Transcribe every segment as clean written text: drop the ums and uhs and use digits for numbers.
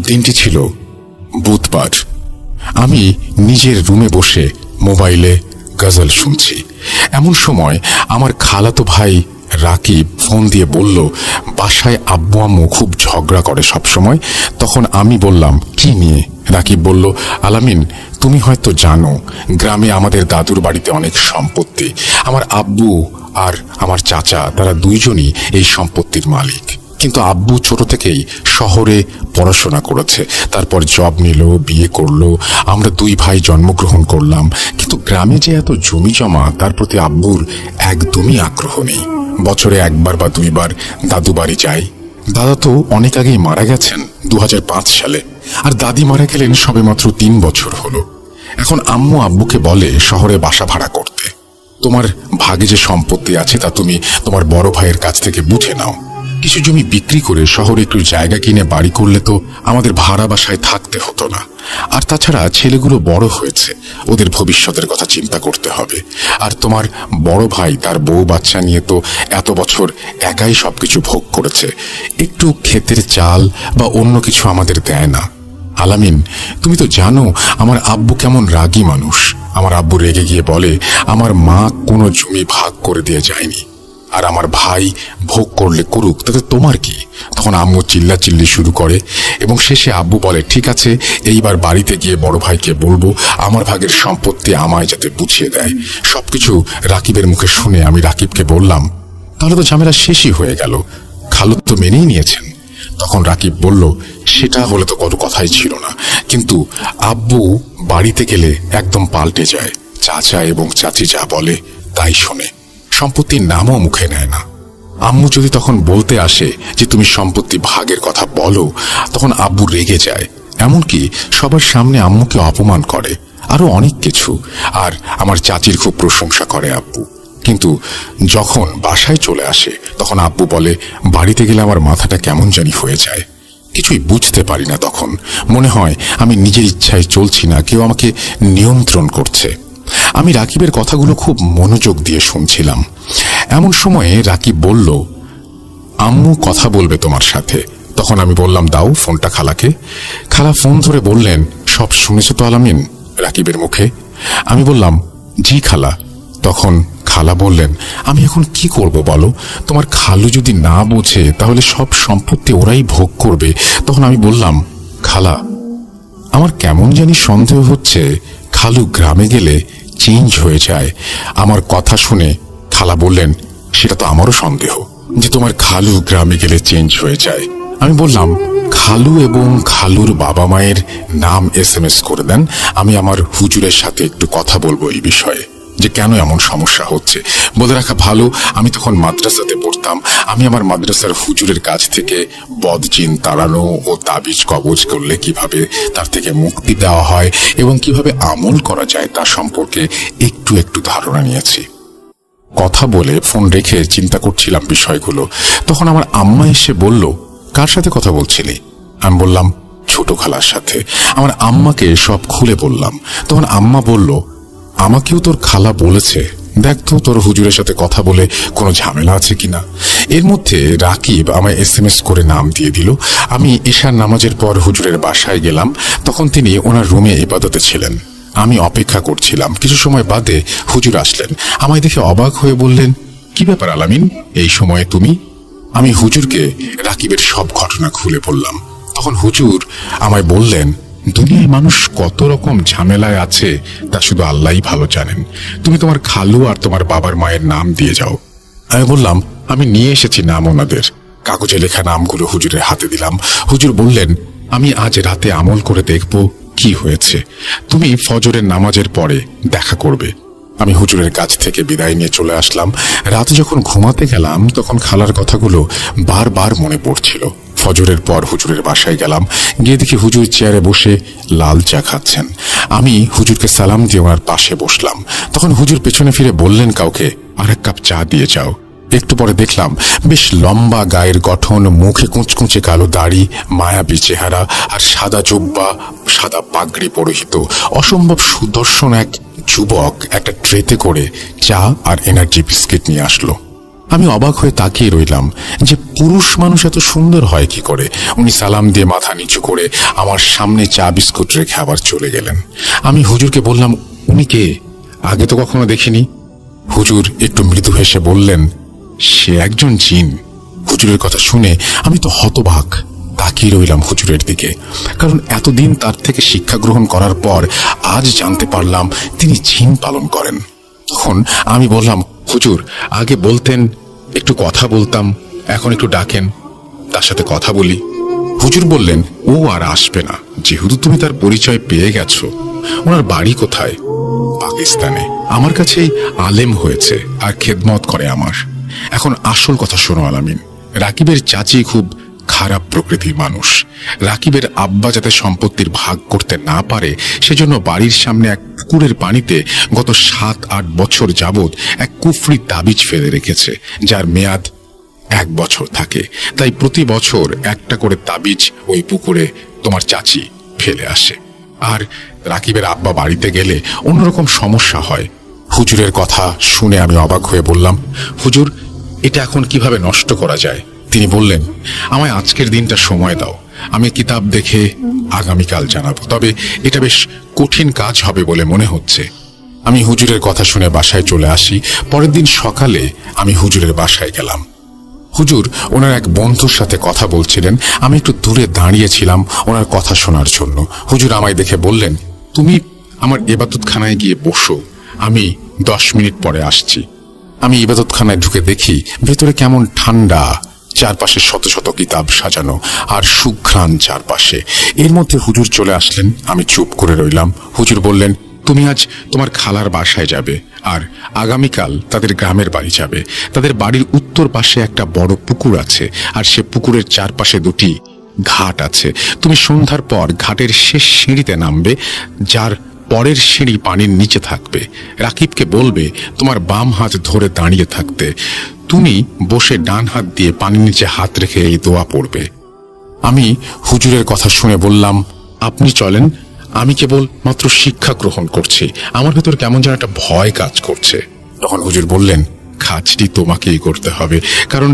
দিনটি ছিল বুধবার। আমি নিজের রুমে বসে মোবাইলে গজল শুনছি। এমন সময় আমার খালাতো ভাই রাকিব ফোন দিয়ে বলল, বাসায় আব্বু আম্মু খুব ঝগড়া করে সব সময়। তখন আমি বললাম, কি নিয়ে? রাকিব বলল, আলামিন, তুমি হয়তো জানো গ্রামে আমাদের দাদুর বাড়িতে অনেক সম্পত্তি। আমার আব্বু আর আমার চাচা তারা দুইজনই এই সম্পত্তির মালিক। কিন্তু আব্বু ছোট থেকেই শহরে পড়াশোনা করেছে, তারপর জব নিল, বিয়ে করলো, আমরা দুই ভাই জন্মগ্রহণ করলাম। কিন্তু গ্রামে যে এত জমি জমা তার প্রতি আব্বুর একদমই আগ্রহ নেই। বছরে একবার বা দুইবার দাদু বাড়ি যায়। দাদা তো অনেক আগেই মারা গেছেন 2005 সালে, আর দাদি মারা গেলেন সবেমাত্র 3 বছর হলো। এখন আম্মু আব্বুকে বলে শহরে বাসা ভাড়া করতে। তোমার ভাগে যে সম্পত্তি আছে তা তুমি তোমার বড় ভাইয়ের কাছ থেকে বুঝে নাও। কিছু জমি বিক্রি করে শহরে একটু জায়গা কিনে বাড়ি করলে তো আমাদের ভাড়া বাসায় থাকতে হতো না। আর তাছাড়া ছেলেগুলো বড় হয়েছে, ওদের ভবিষ্যতের কথা চিন্তা করতে হবে। আর তোমার বড় ভাই তার বউ বাচ্চা নিয়ে তো এত বছর একাই সবকিছু ভোগ করেছে, একটু ক্ষেতের চাল বা অন্য কিছু আমাদের দেয় না। আলামিন, তুমি তো জানো আমার আব্বু কেমন রাগী মানুষ। আমার আব্বু রেগে গিয়ে বলে, আমার মা কোনো জমি ভাগ করে দিয়ে যায়নি, আর আমার ভাই ভোগ করলে করুক, তাতে তোমার কি? তখন আম্মু চিল্লাচিল্লি শুরু করে এবং শেষে আব্বু বলে, ঠিক আছে, এইবার বাড়িতে গিয়ে বড় ভাইকে বলবো আমার ভাগের সম্পত্তি আমায় যাতে বুঝিয়ে দেয়। সবকিছু রাকিবের মুখে শুনে আমি রাকিবকে বললাম, তাহলে তো ঝামেলা শেষই হয়ে গেল, খালু তো মেনেই নিয়েছেন। তখন রাকিব বলল, সেটা হলে তো কোনো কথাই ছিল না, কিন্তু আব্বু বাড়িতে গেলে একদম পাল্টে যায়। চাচা এবং চাচি যা বলে তাই শোনে, সম্পত্তির নামও মুখে নেয় না। আম্মু যদি তখন বলতে আসে যে তুমি সম্পত্তি ভাগের কথা বলো, তখন আব্বু রেগে যায়, এমনকি সবার সামনে আম্মুকে অপমান করে, আরো অনেক কিছু। আর আমার চাচির খুব প্রশংসা করে আব্বু। কিন্তু যখন বাসায় চলে আসে তখন আব্বু বলে, বাড়িতে গেলে আমার মাথাটা কেমন জানি হয়ে যায়, কিছুই বুঝতে পারি না। তখন মনে হয় আমি নিজের ইচ্ছায় চলছি না, কেউ আমাকে নিয়ন্ত্রণ করছে। আমি রাকিবের কথাগুলো খুব মনোযোগ দিয়ে শুনছিলাম। এমন সময়ে রাকিব বলল, আম্মু কথা বলবে তোমার সাথে। তখন আমি বললাম, দাও ফোনটা খালাকে। খালা ফোন ধরে বললেন, সব শুনেছ তো আলামিন রাকিবের মুখে? আমি বললাম, জি খালা। তখন খালা বললেন, আমি এখন কি করব বলো? তোমার খালু যদি না বোঝে তাহলে সব সম্পত্তি ওরাই ভোগ করবে। তখন আমি বললাম, খালা, আমার কেমন জানি সন্দেহ হচ্ছে খালু গ্রামে গেলে চেঞ্জ হয়ে যায়। আমার কথা শুনে খালা বললেন, সেটা তো আমারও সন্দেহ যে তোমার খালু গ্রামে গেলে চেঞ্জ হয়ে যায়। আমি বললাম, খালু এবং খালুর বাবা মায়ের নাম SMS করে দেন, আমি আমার হুজুরের সাথে একটু কথা বলবো এই বিষয়ে, যে কেন এমন সমস্যা হচ্ছে। বলে রাখা ভালো, আমি তখন মাদ্রাসাতে পড়তাম। আমি আমার মাদ্রাসার হুজুরের কাছ থেকে বদজিন তাড়ানো ও তাবিজ কবজ করলে কিভাবে তার থেকে মুক্তি দেওয়া হয় এবং কিভাবে আমল করা যায় তা সম্পর্কে একটু একটু ধারণা নিয়েছি। কথা বলে ফোন রেখে চিন্তা করছিলাম বিষয়গুলো। তখন আমার আম্মা এসে বলল, কার সাথে কথা বলছিলি? আমি বললাম, ছোট খালার সাথে। আমার আম্মাকে সব খুলে বললাম। তখন আম্মা বলল, আমাকেও তোর খালা বলেছে, দেখ তো তোর হুজুরের সাথে কথা বলে কোনো ঝামেলা আছে কিনা। এর মধ্যে রাকিব আমায় SMS করে নাম দিয়ে দিল। আমি ঈশার নামাজের পর হুজুরের বাসায় গেলাম। তখন তিনি ওনার রুমে ইবাদতে ছিলেন। আমি অপেক্ষা করছিলাম। কিছু সময় বাদে হুজুর আসলেন। আমায় দেখে অবাক হয়ে বললেন, কি ব্যাপার আলামিন, এই সময়ে তুমি? আমি হুজুরকে রাকিবের সব ঘটনা খুলে বললাম। তখন হুজুর আমায় বললেন, দুনিয়ায় মানুষ কত রকম ঝামেলায় আছে তা শুধু আল্লাহই ভালো জানেন। তুমি তোমার খালু আর তোমার বাবার মায়ের নাম দিয়ে যাও। আমি বললাম, আমি নিয়ে এসেছি নাম ওনাদের। কাগজে লেখা নামগুলো হুজুরের হাতে দিলাম। হুজুর বললেন, আমি আজ রাতে আমল করে দেখব কি হয়েছে। তুমি ফজরের নামাজের পরে দেখা করবে। আমি হুজুরের কাছ থেকে বিদায় নিয়ে চলে আসলাম। রাতে যখন ঘুমাতে গেলাম তখন খালার কথাগুলো বারবার মনে পড়ছিল। ফজরের পর হুজুরের বাসায় গেলাম। গিয়ে দেখি হুজুর চেয়ারে বসে লাল চা খাচ্ছেন। আমি হুজুরকে সালাম দিয়ে ওনার পাশে বসলাম। তখন হুজুর পেছনে ফিরে বললেন, কাউকে আর এক কাপ চা দিয়ে যাও। একটু পরে দেখলাম বেশ লম্বা গায়ের গঠন, মুখে কুঁচকুঁচে কালো দাড়ি, মায়াবী চেহারা আর সাদা জুব্বা, সাদা পাগড়ি পরিহিত অসম্ভব সুদর্শন এক যুবক একটা ট্রেতে করে চা আর এনার্জি বিস্কিট নিয়ে আসলো। আমি অবাক হয়ে তাকিয়ে রইলাম যে পুরুষ মানুষ এত সুন্দর হয় কি করে। উনি সালাম দিয়ে মাথা নিচু করে আমার সামনে চা বিস্কুট রেখে আবার চলে গেলেন। আমি হুজুরকে বললাম, উনি কে? আগে তো কখনো দেখিনি। হুজুর একটু মৃদু হেসে বললেন, সে একজন জিন। হুজুরের কথা শুনে আমি তো হতবাক তাকিয়ে রইলাম হুজুরের দিকে, কারণ এতদিন তার থেকে শিক্ষা গ্রহণ করার পর আজ জানতে পারলাম তিনি জিন পালন করেন। তখন আমি বললাম, হুজুর আগে বলতেন একটু কথা বলতাম, এখন একটু ডাকেন, তার সাথে কথা বলি। হুজুর বললেন, ও আর আসবে না, যেহেতু তুমি তার পরিচয় পেয়ে গেছো। ওনার বাড়ি কোথায়? পাকিস্তানে। আমার কাছেই আলেম হয়েছে আর খেদমত করে আমার। এখন আসল কথা শোনো আলামিন, রাকিবের চাচি খুব খারাপ প্রকৃতির মানুষ। রাকিবের আব্বা যাতে সম্পত্তির ভাগ করতে না পারে সেজন্য বাড়ির সামনে এক পুকুরের পানিতে গত 7-8 বছর যাবৎ এক কুফরি তাবিজ ফেলে রেখেছে, যার মেয়াদ 1 বছর থাকে। তাই প্রতি বছর একটা করে তাবিজ ওই পুকুরে তোমার চাচি ফেলে আসে। আর রাকিবের আব্বা বাড়িতে গেলে অন্যরকম সমস্যা হয়। হুজুরের কথা শুনে আমি অবাক হয়ে বললাম, হুজুর এটা এখন কিভাবে নষ্ট করা যায়? তিনি বললেন, আমায় আজকের দিনটা সময় দাও, আমি কিতাব দেখে আগামীকাল জানাবো, তবে এটা বেশ কঠিন কাজ হবে বলে মনে হচ্ছে। আমি হুজুরের কথা শুনে বাসায় চলে আসি। পরের দিন সকালে আমি হুজুরের বাসায় গেলাম। হুজুর ওনার এক বন্ধুর সাথে কথা বলছিলেন। আমি একটু দূরে দাঁড়িয়েছিলাম ওনার কথা শোনার জন্য। হুজুর আমায় দেখে বললেন, তুমি আমার ইবাদতখানায় গিয়ে বসো, আমি 10 মিনিট পরে আসছি। আমি ইবাদতখানায় ঢুকে দেখি ভেতরে কেমন ঠান্ডা, চারপাশে শত শত কিতাব সাজানো আর সুঘ্রাণ চারপাশে। এর মধ্যে হুজুর চলে আসলেন। আমি চুপ করে রইলাম। হুজুর বললেন, তুমি আজ তোমার খালার বাসায় যাবে আর আগামীকাল তাদের গ্রামের বাড়ি যাবে। তাদের বাড়ির উত্তর পাশে একটা বড় পুকুর আছে আর সে পুকুরের চারপাশে 2টি ঘাট আছে। তুমি সন্ধ্যার পর ঘাটের শেষ সিঁড়িতে নামবে, যার পরের সিঁড়ি পানির নিচে থাকবে। রাকিবকে বলবে তোমার বাম হাত ধরে দাঁড়িয়ে থাকতে, তুমি বসে ডান হাত দিয়ে পানির নিচে হাত রেখে এই দোয়া পড়বে। আমি হুজুরের কথা শুনে বললাম, আপনি চলেন, আমি কেবল মাত্র শিক্ষা গ্রহণ করছি, আমার ভেতর কেমন যেন একটা ভয় কাজ করছে। তখন হুজুর বললেন, কাজটি তোমাকেই করতে হবে, কারণ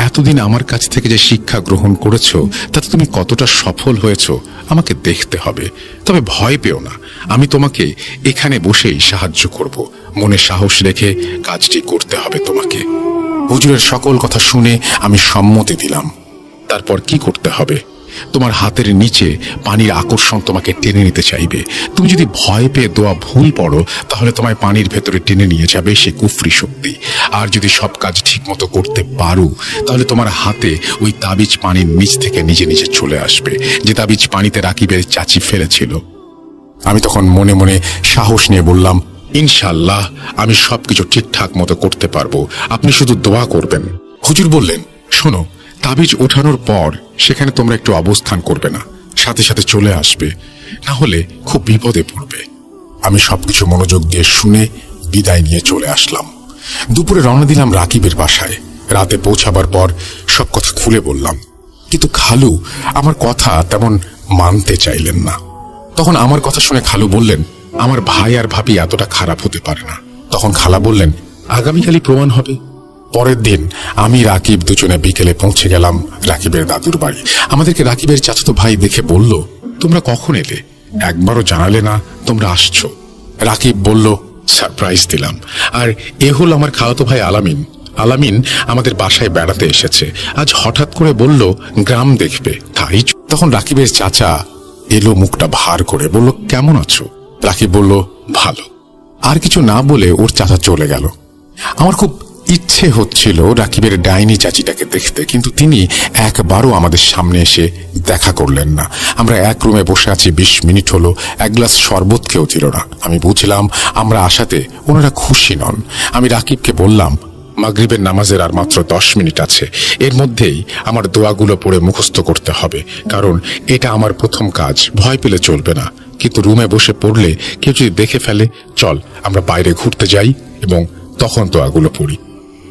এতদিন আমার কাছ থেকে যে শিক্ষা গ্রহণ করেছো তাতে তুমি কতটা সফল হয়েছো আমাকে দেখতে হবে। তবে ভয় পেও না, আমি তোমাকে এখানে বসেই সাহায্য করব। মনে সাহস রেখে কাজটি করতে হবে তোমাকে। হুজুরের সকল কথা শুনে আমি সম্মতি দিলাম। তারপর কি করতে হবে? তোমার হাতের নিচে পানির আকর্ষণ তোমাকে টেনে নিতে চাইবে। তুমি যদি ভয় পেয়ে দোয়া ভুল পড়ো তাহলে তোমায় পানির ভেতরে টেনে নিয়ে যাবে সে কুফরি শক্তি। আর যদি সব কাজ ঠিক মতো করতে পারো তাহলে তোমার হাতে ওই তাবিজ পানির নিচ থেকে নিজে নিজে চলে আসবে, যে তাবিজ পানিতে রাকিবের চাচি ফেলেছিল। আমি তখন মনে মনে সাহস নিয়ে বললাম, ইনশাআল্লাহ আমি সবকিছু ঠিকঠাক মতো করতে পারবো, আপনি শুধু দোয়া করবেন। হুজুর বললেন, শোনো, তাবিজ ওঠানোর পর সেখানে তোমরা একটু অবস্থান করবে না, সাথে সাথে চলে আসবে, না হলে খুব বিপদে পড়বে। আমি সবকিছু মনোযোগ দিয়ে শুনে বিদায় নিয়ে চলে আসলাম। দুপুরে রওনা দিলাম রাকিবের বাসায়। রাতে পৌঁছাবার পর সব কথা খুলে বললাম, কিন্তু খালু আমার কথা তেমন মানতে চাইলেন না। তখন আমার কথা শুনে খালু বললেন, আমার ভাই আর ভাবি এতটা খারাপ হতে পারে না। তখন খালা বললেন, আগামীকালই প্রমাণ হবে। পরের দিন আমি রাকিব দুজনে বিকেলে পৌঁছে গেলাম রাকিবের দাদুর বাড়ি। আমাদেরকে রাকিবের চাচাতো ভাই দেখে বলল, তোমরা কখন এলে? একবারও জানালে না তোমরা আসছো। রাকিব বলল, সারপ্রাইজ দিলাম। আর এ হল আমার খালাতো ভাই আলামিন। আলামিন আমাদের বাসায় বেড়াতে এসেছে, আজ হঠাৎ করে বলল গ্রাম দেখবে, তাই। তখন রাকিবের চাচা এলো, মুখটা ভার করে বলল, কেমন আছো? রাকিব বলল, ভালো। আর কিছু না বলে ওর চাচা চলে গেল। আমার খুব ইচ্ছে হচ্ছিল রাকিবের ডাইনি চাচিটাকে দেখতে, কিন্তু তিনি একবারও আমাদের সামনে এসে দেখা করলেন না। আমরা এক রুমে বসে আছি, 20 মিনিট হলো, এক গ্লাস শরবত কেউ দিল না। আমি বুঝলাম আমরা আসাতে ওনারা খুশি নন। আমি রাকিবকে বললাম, মাগরিবের নামাজের আর মাত্র 10 মিনিট আছে, এর মধ্যেই আমার দোয়াগুলো পড়ে মুখস্থ করতে হবে, কারণ এটা আমার প্রথম কাজ। ভয় পেলে চলবে না, কিন্তু রুমে বসে পড়লে কেউ যদি দেখে ফেলে, চল আমরা বাইরে ঘুরতে যাই এবং তখন দোয়াগুলো পড়ি।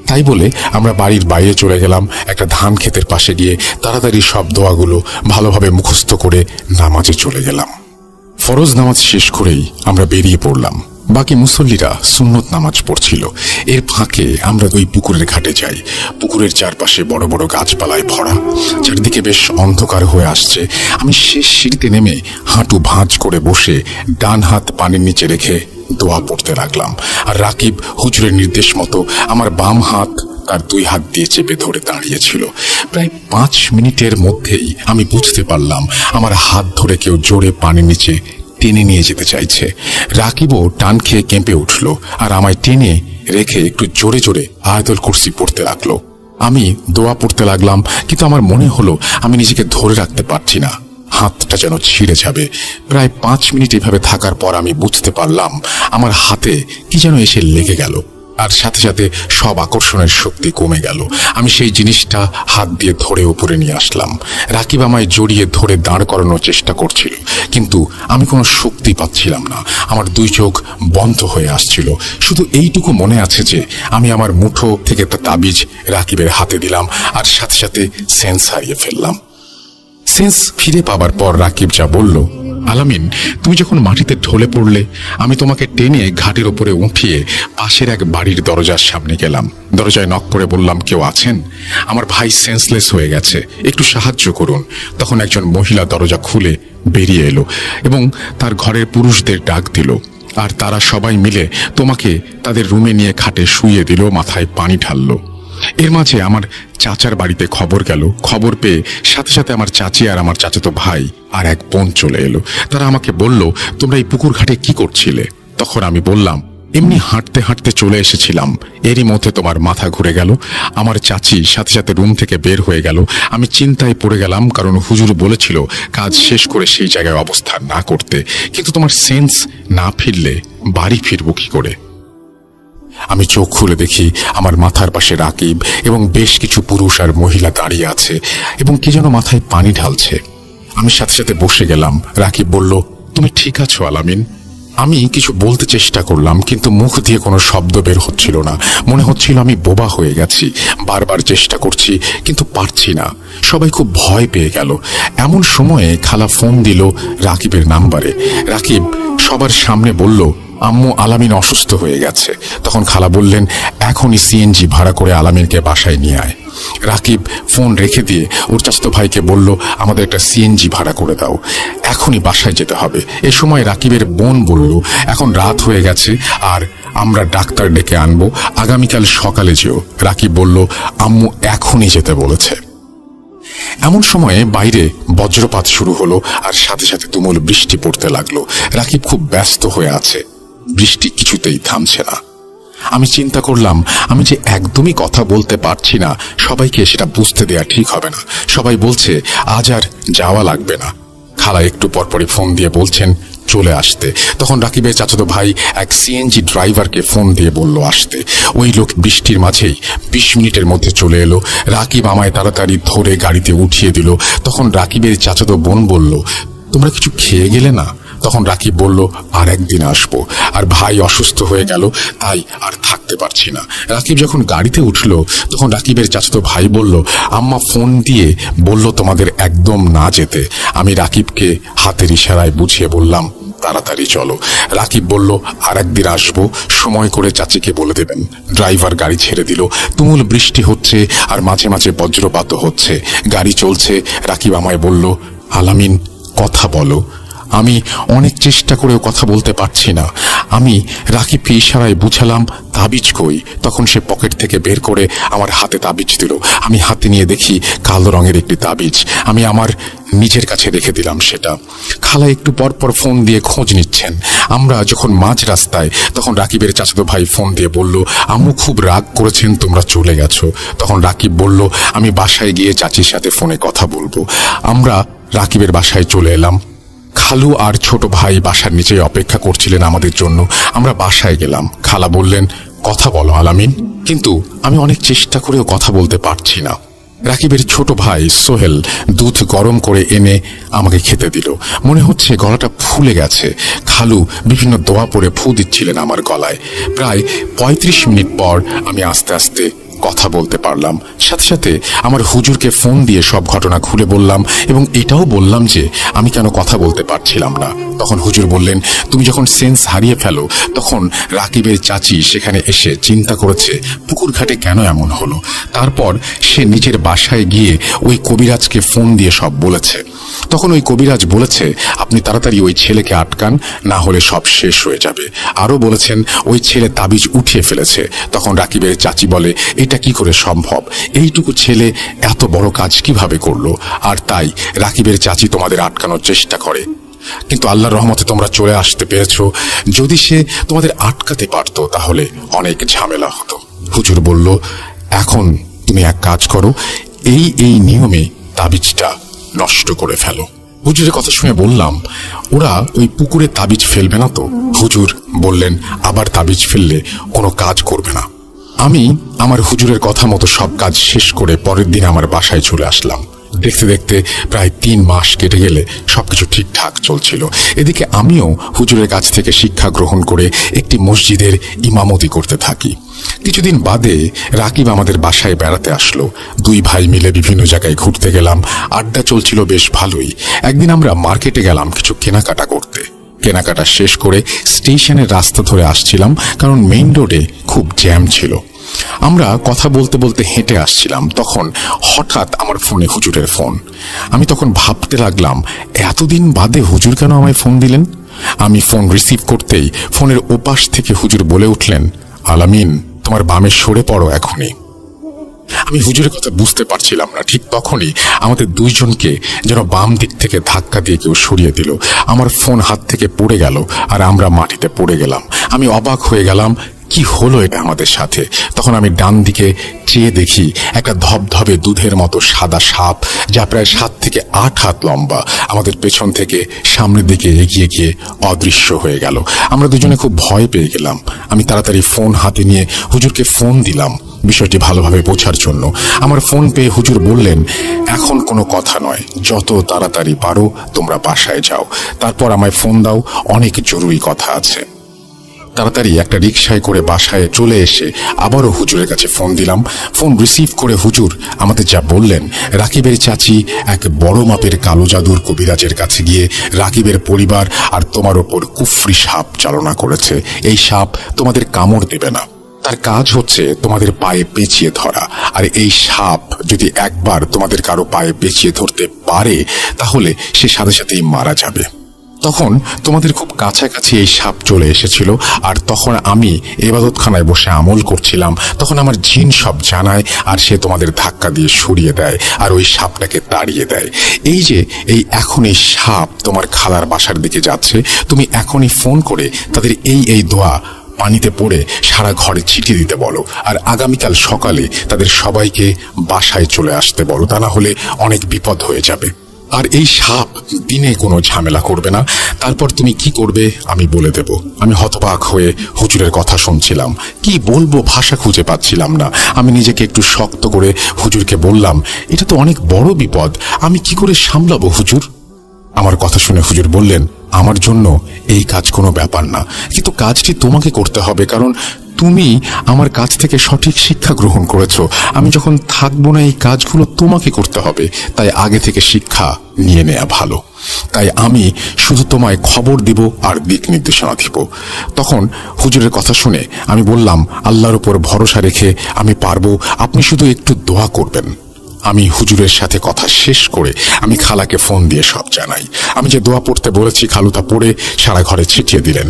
তাই বলে আমরা বাড়ির বাইরে চলে গেলাম। একটা ধান ক্ষেতের পাশে গিয়ে তাড়াতাড়ি সব দোয়াগুলো ভালোভাবে মুখস্থ করে নামাজে চলে গেলাম। ফরজ নামাজ শেষ করেই আমরা বেরিয়ে পড়লাম। বাকি মুসল্লিরা সুন্নত নামাজ পড়ছিল। এর ফাঁকে আমরা ওই পুকুরের ঘাটে যাই। পুকুরের চারপাশে বড় বড় গাছপালায় ভরা, চারদিকে বেশ অন্ধকার হয়ে আসছে। আমি শেষ সিঁড়িতে নেমে হাঁটু ভাঁজ করে বসে ডান হাত পানির নিচে রেখে দোয়া পড়তে লাগলাম। আর রাকিব হুজুরের নির্দেশ মতো আমার বাম হাত তার দুই হাত দিয়ে চেপে ধরে দাঁড়িয়েছিল। প্রায় 5 মিনিটের মধ্যেই আমি বুঝতে পারলাম আমার হাত ধরে কেউ জোরে পানির নিচে টেনে নিয়ে যেতে চাইছে। রাকিবও টান খেয়ে কেঁপে উঠল আর আমায় টেনে রেখে একটু জোরে জোরে আয়াতুল কুরসি পড়তে লাগলো। আমি দোয়া পড়তে লাগলাম, কিন্তু আমার মনে হলো আমি নিজেকে ধরে রাখতে পারছি না, হাতটা যেন ছিঁড়ে যাবে। প্রায় 5 মিনিট এভাবে থাকার পর আমি বুঝতে পারলাম আমার হাতে কি যেন এসে লেগে গেল, আর সাথে সাথে সব আকর্ষণের শক্তি কমে গেল। আমি সেই জিনিসটা হাত দিয়ে ধরে উপরে নিয়ে আসলাম। রাকিব আমায় জড়িয়ে ধরে দাঁড় করানোর চেষ্টা করছিল, কিন্তু আমি কোনো শক্তি পাচ্ছিলাম না। আমার 2 চোখ বন্ধ হয়ে আসছিল। শুধু এইটুকু মনে আছে যে আমি আমার মুঠো থেকে একটা তাবিজ রাকিবের হাতে দিলাম, আর সাথে সাথে সেন্স হারিয়ে ফেললাম। সেন্স ফিরে পাবার পর রাকিব যা বলল, আলামিন, তুমি যখন মাটিতে ঢলে পড়লে আমি তোমাকে টেনে ঘাটের ওপরে উঠিয়ে পাশের এক বাড়ির দরজার সামনে গেলাম। দরজায় নক করে বললাম, কেউ আছেন? আমার ভাই সেন্সলেস হয়ে গেছে, একটু সাহায্য করুন। তখন একজন মহিলা দরজা খুলে বেরিয়ে এলো এবং তার ঘরের পুরুষদের ডাক দিল, আর তারা সবাই মিলে তোমাকে তাদের রুমে নিয়ে খাটে শুইয়ে দিল, মাথায় পানি ঢাললো। এর মাঝে আমার চাচার বাড়িতে খবর গেল। খবর পেয়ে সাথে সাথে আমার চাচি আর আমার চাচাতো ভাই আর এক বোন চলে এলো। তারা আমাকে বলল, তোমরা এই পুকুর ঘাটে কি করছিলে? তখন আমি বললাম, এমনি হাঁটতে হাঁটতে চলে এসেছিলাম। এরই মধ্যে তোমার মাথা ঘুরে গেল। আমার চাচি সাথে সাথে রুম থেকে বের হয়ে গেল। আমি চিন্তায় পড়ে গেলাম, কারণ হুজুর বলেছিল কাজ শেষ করে সেই জায়গায় অবস্থান না করতে, কিন্তু তোমার সেন্স না ফিরলে বাড়ি ফিরবো কি করে? আমি চোখ খুলে দেখি আমার মাথার পাশে রাকিব এবং বেশ কিছু পুরুষ আর মহিলা দাঁড়িয়ে আছে এবং কি যেন মাথায় পানি ঢালছে। আমি সাথে সাথে বসে গেলাম। রাকিব বলল, তুমি ঠিক আছো আলামিন? আমি কিছু বলতে চেষ্টা করলাম, কিন্তু মুখ দিয়ে কোনো শব্দ বের হচ্ছিল না। মনে হচ্ছিল আমি বোবা হয়ে গেছি। বারবার চেষ্টা করছি কিন্তু পারছি না। সবাই খুব ভয় পেয়ে গেল। এমন সময়ে খালা ফোন দিল রাকিবের নাম্বারে। রাকিব সবার সামনে বলল, আম্মু, আলামিন অসুস্থ হয়ে গেছে। তখন খালা বললেন, এখনই সিএনজি ভাড়া করে আলামিনকে বাসায় নিয়ে আয়। রাকিব ফোন রেখে দিয়ে ওর চাচাতো ভাইকে বলল, আমাদের একটা সিএনজি ভাড়া করে দাও, এখনই বাসায় যেতে হবে। এ সময় রাকিবের বোন বলল, এখন রাত হয়ে গেছে আর আমরা ডাক্তার ডেকে আনবো, আগামীকাল সকালে যেও। রাকিব বলল, আম্মু এখনই যেতে বলেছে। এমন সময়ে বাইরে বজ্রপাত শুরু হলো আর সাথে সাথে তুমুল বৃষ্টি পড়তে লাগলো। রাকিব খুব ব্যস্ত হয়ে আছে, বৃষ্টি কিছুতেই থামছে না। আমি চিন্তা করলাম, আমি যে একদমই কথা বলতে পারছি না, সবাইকে সেটা বুঝতে দেয়া ঠিক হবে না। সবাই বলছে আজ আর যাওয়া লাগবে না। খালা একটু পরপরই ফোন দিয়ে বলছেন চলে আসতে। তখন রাকিবের চাচাতো ভাই এক সিএনজি ড্রাইভারকে ফোন দিয়ে বলল আসতে। ওই লোক বৃষ্টির মাঝেই 20 মিনিটের মধ্যে চলে এলো। রাকিব আমায় তাড়াতাড়ি ধরে গাড়িতে উঠিয়ে দিল। তখন রাকিবের চাচাতো বোন বলল, তোমরা কিছু খেয়ে গেলে না? তখন রাকিব বলল, আর একদিন আসবো। আর ভাই অসুস্থ হয়ে গেল, তাই আর থাকতে পারছি না। রাকিব যখন গাড়িতে উঠল তখন রাকিবের চাচাতো ভাই বলল, আম্মা ফোন দিয়ে বলল তোমাদের একদম না যেতে। আমি রাকিবকে হাতের ইশারায় বুঝিয়ে বললাম, তাড়াতাড়ি চলো। রাকিব বলল, আর একদিন আসবো, সময় করে চাচিকে বলে দেবেন। ড্রাইভার গাড়ি ছেড়ে দিল। তুমুল বৃষ্টি হচ্ছে আর মাঝে মাঝে বজ্রপাত হচ্ছে। গাড়ি চলছে। রাকিব আমায় বলল, আলামিন কথা বলো। আমি অনেক চেষ্টা করেও কথা বলতে পারছি না। আমি রাকিবকে ইশারায় বুঝালাম তাবিজ কই। তখন সে পকেট থেকে বের করে আমার হাতে তাবিজ দিল। আমি হাতে নিয়ে দেখি কালো রঙের একটি তাবিজ। আমি আমার নিজের কাছে রেখে দিলাম সেটা। খালা একটু পর পর ফোন দিয়ে খোঁজ নিচ্ছেন। আমরা যখন মাঝ রাস্তায়, তখন রাকিবের চাচাতো ভাই ফোন দিয়ে বলল, আম্মু খুব রাগ করেছেন, তোমরা চলে গেছো। তখন রাকিব বলল, আমি বাসায় গিয়ে চাচির সাথে ফোনে কথা বলবো। আমরা রাকিবের বাসায় চলে এলাম। খালু আর ছোট ভাই বাসার নিচে অপেক্ষা করছিলেন আমাদের জন্য। আমরা বাসায় গেলাম। খালা বললেন, কথা বলো আলামিন। কিন্তু আমি অনেক চেষ্টা করেও কথা বলতে পারছি না। রাকিবের ছোট ভাই সোহেল দুধ গরম করে এনে আমাকে খেতে দিল। মনে হচ্ছে গলাটা ফুলে গেছে। খালু বিভিন্ন দোয়া পড়ে ফু দিচ্ছিলেন আমার গলায়। প্রায় 35 মিনিট পর আমি আস্তে আস্তে কথা বলতে পারলাম। সাথে সাথে আমার হুজুরকে ফোন দিয়ে সব ঘটনা খুলে বললাম এবং এটাও বললাম যে আমি কেন কথা বলতে পারছিলাম না। তখন হুজুর বললেন, তুমি যখন সেন্স হারিয়ে ফেলো তখন রাকিবের চাচি সেখানে এসে চিন্তা করেছে পুকুর ঘাটে কেন এমন হলো। তারপর সে নিজের বাসায় গিয়ে ওই কবিরাজকে ফোন দিয়ে সব বলেছে। তখন ওই কবিরাজ বলেছে, আপনি তাড়াতাড়ি ওই ছেলেকে আটকান, না হলে সব শেষ হয়ে যাবে। আরও বলেছেন ওই ছেলে তাবিজ উঠিয়ে ফেলেছে। তখন রাকিবের চাচি বলে, এটা কি করে সম্ভব? এইটুকু ছেলে এত বড় কাজ কিভাবে করলো? আর তাই রাকিবের চাচি তোমাদের আটকানোর চেষ্টা করে, কিন্তু আল্লাহর রহমতে তোমরা চলে আসতে পেরেছো। যদি সে তোমাদের আটকাতে পারতো তাহলে অনেক ঝামেলা হতো। হুজুর বলল, এখন তুমি এক কাজ করো, এই নিয়মে তাবিজটা নষ্ট করে ফেলো। হুজুরের কথা শুনে বললাম, ওরা ওই পুকুরে তাবিজ ফেলবে না তো? হুজুর বললেন, আবার তাবিজ ফেললে কোনো কাজ করবে না। আমি আমার হুজুরের কথা মতো সব কাজ শেষ করে পরের দিন আমার বাসায় চলে আসলাম। দেখতে দেখতে প্রায় 3 মাস কেটে গেলে সবকিছু ঠিকঠাক চলছিল। এদিকে আমিও হুজুরের কাছ থেকে শিক্ষা গ্রহণ করে একটি মসজিদের ইমামতি করতে থাকি। কিছুদিন বাদে রাকিব আমাদের বাসায় বেড়াতে আসলো। 2 ভাই মিলে বিভিন্ন জায়গায় ঘুরতে গেলাম। আড্ডা চলছিল বেশ ভালোই। একদিন আমরা মার্কেটে গেলাম কিছু কেনাকাটা করতে। কেনাকাটা শেষ করে স্টেশনের রাস্তা ধরে আসছিলাম, কারণ মেইন রোডে খুব জ্যাম ছিল। আমরা কথা বলতে বলতে হেঁটে আসছিলাম, তখন হঠাৎ আমার ফোনে হুজুরের ফোন। আমি তখন ভাবতে লাগলাম, এতদিন বাদে হুজুর কেন আমায় ফোন দিলেন? আমি ফোন রিসিভ করতেই ফোনের ওপাশ থেকে হুজুর বলে উঠলেন, আলামিন, তোমার বামে সরে পড়ো এখনই। আমি হুজুরের কথা বুঝতে পারছিলাম না। ঠিক তখনই আমাদের দুইজনকে যেন বাম দিক থেকে ধাক্কা দিয়ে কেউ সরিয়ে দিল। আমার ফোন হাত থেকে পড়ে গেল আর আমরা মাটিতে পড়ে গেলাম। আমি অবাক হয়ে গেলাম, কি হলো এটা আমাদের সাথে? তখন আমি ডান দিকে চেয়ে দেখি একটা ধবধবে দুধের মতো সাদা সাপ, যা প্রায় 7 থেকে 8 হাত লম্বা, আমাদের পেছন থেকে সামনের দিকে এগিয়ে গিয়ে অদৃশ্য হয়ে গেল। আমরা দুজনে খুব ভয় পেয়ে গেলাম। আমি তাড়াতাড়ি ফোন হাতে নিয়ে হুজুরকে ফোন দিলাম বিষয়টি ভালোভাবে বোঝার জন্য। আমার ফোন পেয়ে হুজুর বললেন, এখন কোনো কথা নয়, যত তাড়াতাড়ি পারো তোমরা বাসায় যাও, তারপর আমায় ফোন দাও, অনেক জরুরি কথা আছে। তাড়াতাড়ি একটা রিকশায় করে বাসায় চলে এসে আবারও হুজুরের কাছে ফোন দিলাম। ফোন রিসিভ করে হুজুর আমাদের যা বললেন, রাকিবের চাচি এক বড় মাপের কালো জাদুর কবিরাজের কাছে গিয়ে রাকিবের পরিবার আর তোমার ওপর কুফরি সাপ চালনা করেছে। এই সাপ তোমাদের কামড় দেবে না, তার কাজ হচ্ছে তোমাদের পায়ে পেঁচিয়ে ধরা। আর এই সাপ যদি একবার তোমাদের কারো পায়ে পেঁচিয়ে ধরতে পারে তাহলে সে সাথে সাথেই মারা যাবে। তখন তোমাদের খুব কাছাকাছি এই সাপ চলে এসেছিল, আর তখন আমি ইবাদতখানায় বসে আমল করছিলাম। তখন আমার জিন সব জানায়, আর সে তোমাদের ধাক্কা দিয়ে সরিয়ে দেয় আর ওই সাপটাকে তাড়িয়ে দেয়। এই এখন এই সাপ তোমার খালার বাসার দিকে যাচ্ছে। তুমি এখনই ফোন করে তাদের এই দোয়া পানিতে পড়ে সারা ঘরে ছিটিয়ে দিতে বলো, আর আগামীকাল সকালে তাদের সবাইকে বাসায় চলে আসতে বলো, তা না হলে অনেক বিপদ হয়ে যাবে। আর এই সাপ দিনে কোনো ঝামেলা করবে না। তারপর তুমি কি করবে আমি বলে দেব। আমি হতবাক হয়ে হুজুরের কথা শুনছিলাম, কি বলবো ভাষা খুঁজে পাচ্ছিলাম না। আমি নিজেকে একটু শক্ত করে হুজুরকে বললাম, এটা তো অনেক বড় বিপদ, আমি কি করে সামলাবো হুজুর? আমার কথা শুনে হুজুর বললেন, আমার জন্য এই কাজ কোনো ব্যাপার না, কিন্তু কাজটি তোমাকে করতে হবে, কারণ তুমি আমার কাছ থেকে সঠিক শিক্ষা গ্রহণ করেছো। আমি যখন থাকবো না এই কাজগুলো তোমাকে করতে হবে, তাই আগে থেকে শিক্ষা নিয়ে নেওয়া ভালো। তাই আমি শুধু তোমায় খবর দিব আর দিক নির্দেশনা দিব। তখন হুজুরের কথা শুনে আমি বললাম, আল্লাহর উপর ভরসা রেখে আমি পারবো, আপনি শুধু একটু দোয়া করবেন। আমি হুজুরের সাথে কথা শেষ করে আমি খালাকে ফোন দিয়ে সব জানাই। আমি যে দোয়া পড়তে বলেছি খালু তা পড়ে সারা ঘরে ছিটিয়ে দিলেন।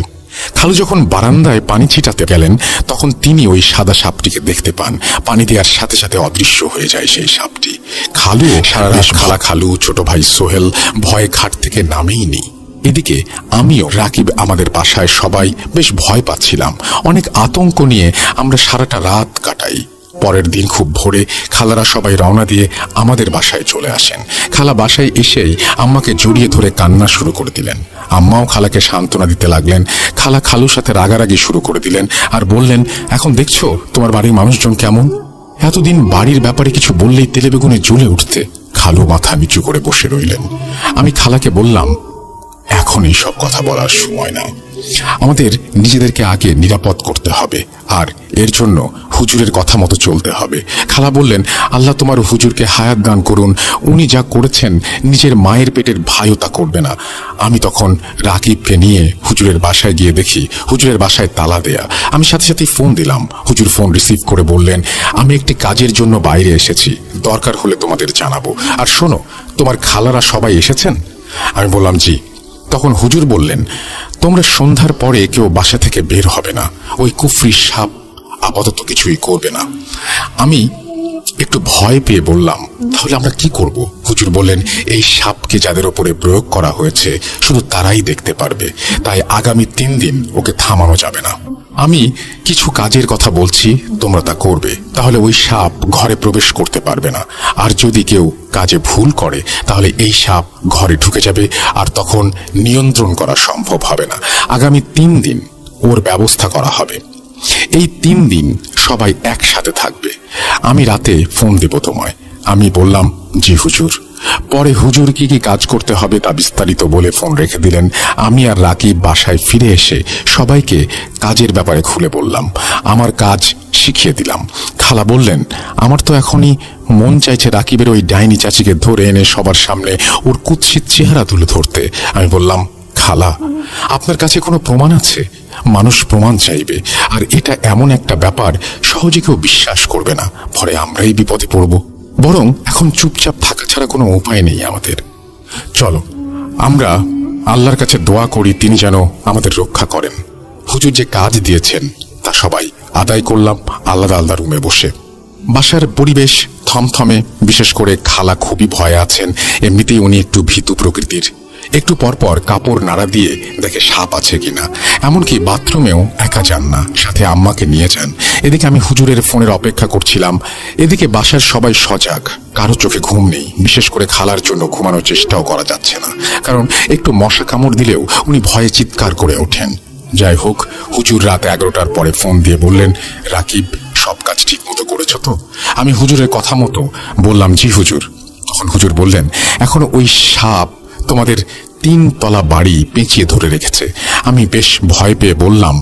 খালু যখন বারান্দায় পানি ছিটাতে গেলেন তখন তিনি ওই সাদা সাপটিকে দেখতে পান। পানি দেওয়ার সাথে সাথে অদৃশ্য হয়ে যায় সেই সাপটি। খালু সারা রাত খালু ছোট ভাই সোহেল ভয়ে খাট থেকে নামেই নেই। এদিকে আমিও রাকিব আমাদের বাসায় সবাই বেশ ভয় পাচ্ছিলাম। অনেক আতঙ্ক নিয়ে আমরা সারাটা রাত কাটাই। পরের দিন খুব ভোরে খালারা সবাই রওনা দিয়ে আমাদের বাসায় চলে আসেন। খালা বাসায় এসেই আম্মাকে জড়িয়ে ধরে কান্না শুরু করে দিলেন। আম্মাও খালাকে সান্ত্বনা দিতে লাগলেন। খালা খালুর সাথে রাগারাগি শুরু করে দিলেন আর বললেন, এখন দেখছো তোমার বাড়ির মানুষজন কেমন? এতদিন বাড়ির ব্যাপারে কিছু বললেই তেলে বেগুনে জ্বলে উঠতে। খালু মাথা নিচু করে বসে রইলেন। আমি খালাকে বললাম, এখন এই সব কথা বলার সময় না, আমাদের নিজেদেরকে আগে নিরাপদ করতে হবে, আর এর জন্য হুজুরের কথা মতো চলতে হবে। খালা বললেন, আল্লাহ তোমার হুজুরকে হায়াত দান করুন, উনি যা করেছেন নিজের মায়ের পেটের ভাইও তা করবে না। আমি তখন রাকিবকে নিয়ে হুজুরের বাসায় গিয়ে দেখি হুজুরের বাসায় তালা দেয়া। আমি সাথে সাথে ফোন দিলাম। হুজুর ফোন রিসিভ করে বললেন, আমি একটি কাজের জন্য বাইরে এসেছি, দরকার হলে তোমাদের জানাবো। আর শোনো, তোমার খালারা সবাই এসেছেন? আমি বললাম, জি। তখন হুজুর বললেন, তোমরা সন্ধ্যার পরে কেউ বাসা থেকে বের হবে না, ওই কুফরি সাপ আপাতত কিছুই করবে না। আমি একটু ভয় পেয়ে বললাম, তাহলে আমরা কি করব? হুজুর বললেন, এই সাপকে যাদের ওপরে প্রয়োগ করা হয়েছে শুধু তারাই দেখতে পারবে, তাই আগামী 3 দিন ওকে থামানো যাবে না। আমি কিছু কাজের কথা বলছি, তোমরা তা করবে, তাহলে ওই সাপ ঘরে প্রবেশ করতে পারবে না। আর যদি কেউ কাজে ভুল করে তাহলে এই সাপ ঘরে ঢুকে যাবে, আর তখন নিয়ন্ত্রণ করা সম্ভব হবে না। আগামী 3 দিন ওর ব্যবস্থা করা হবে। এই 3 দিন সবাই একসাথে থাকবে। আমি রাতে ফোন দেব তোমায়। আমি বললাম, জি হুজুর। পরে হুজুর কি কি কাজ করতে হবে তা বিস্তারিত বলে ফোন রেখে দিলেন। আমি আর রাকিব বাসায় ফিরে এসে সবাইকে কাজের ব্যাপারে খুলে বললাম, আমার কাজ শিখিয়ে দিলাম। খালা বললেন, আমার তো এখনই মন চাইছে রাকিবের ওই ডাইনি চাচিকে ধরে এনে সবার সামনে ওর কুৎসিত চেহারা তুলে ধরতে। আমি বললাম, খালা, আপনার কাছে কোনো প্রমাণ আছে? মানুষ প্রমাণ চাইবে, আর এটা এমন একটা ব্যাপার সহজে কেউ বিশ্বাস করবে না, পরে আমরাই বিপদে পড়ব। বরং এখন চুপচাপ থাকা ছাড়া কোনো উপায় নেই আমাদের। চলো আমরা আল্লাহর কাছে দোয়া করি তিনি যেন আমাদের রক্ষা করেন। হুজুর যে কাজ দিয়েছেন তা সবাই আদায় করলাম আলাদা আলাদা রুমে বসে। বাসার পরিবেশ থমথমে, বিশেষ করে খালা খুবই ভয়ে আছেন। এমনিতেই উনি একটু ভীতু প্রকৃতির। একটু পরপর কাপড় নাড়া দিয়ে দেখে সাপ আছে কিনা। এমনকি বাথরুমেও একা যান না, সাথে আম্মাকে নিয়ে যান। এদিকে আমি হুজুরের ফোনের অপেক্ষা করছিলাম। এদিকে বাসার সবাই সজাগ, কারো চোখে ঘুম নেই। বিশেষ করে খালার জন্য ঘুমানোর চেষ্টাও করা যাচ্ছে না, কারণ একটু মশা কামড় দিলেও উনি ভয়ে চিৎকার করে ওঠেন। যাই হোক, হুজুর রাত 11টার পরে ফোন দিয়ে বললেন, রাকিব, সব কাজ ঠিক মতো করেছ তো? আমি হুজুরের কথা মতো বললাম, জি হুজুর। তখন হুজুর বললেন, এখন ওই সাপ তোমাদের 3 তলা বাড়ি পেঁচিয়ে ধরে রেখেছে। আমি বেশ ভয় পেয়ে বললাম,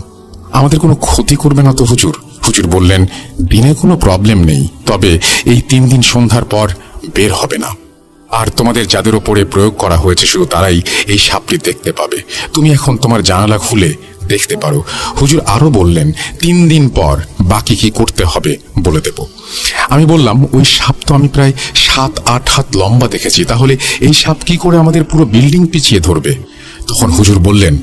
আমাদের কোনো ক্ষতি করবে না তো হুজুর? হুজুর বললেন, দিনে কোনো প্রবলেম নেই, তবে এই 3 দিন সন্ধ্যার পর বের হবে না। আর তোমাদের যাদের ওপরে প্রয়োগ করা হয়েছে শুধু তারাই এই সাপটি দেখতে পাবে। তুমি এখন তোমার জানালা খুলে দেখতে পারো। হুজুর আরো বললেন, 3 দিন পর বাকি কি করতে হবে বলে দেব। আমি বললাম, ওই সাপ তো আমি প্রায় 7-8 হাত লম্বা দেখেছি, তাহলে এই সাপ কি করে আমাদের পুরো বিল্ডিং পিছিয়ে ধরবে? তখন হুজুর বললেন,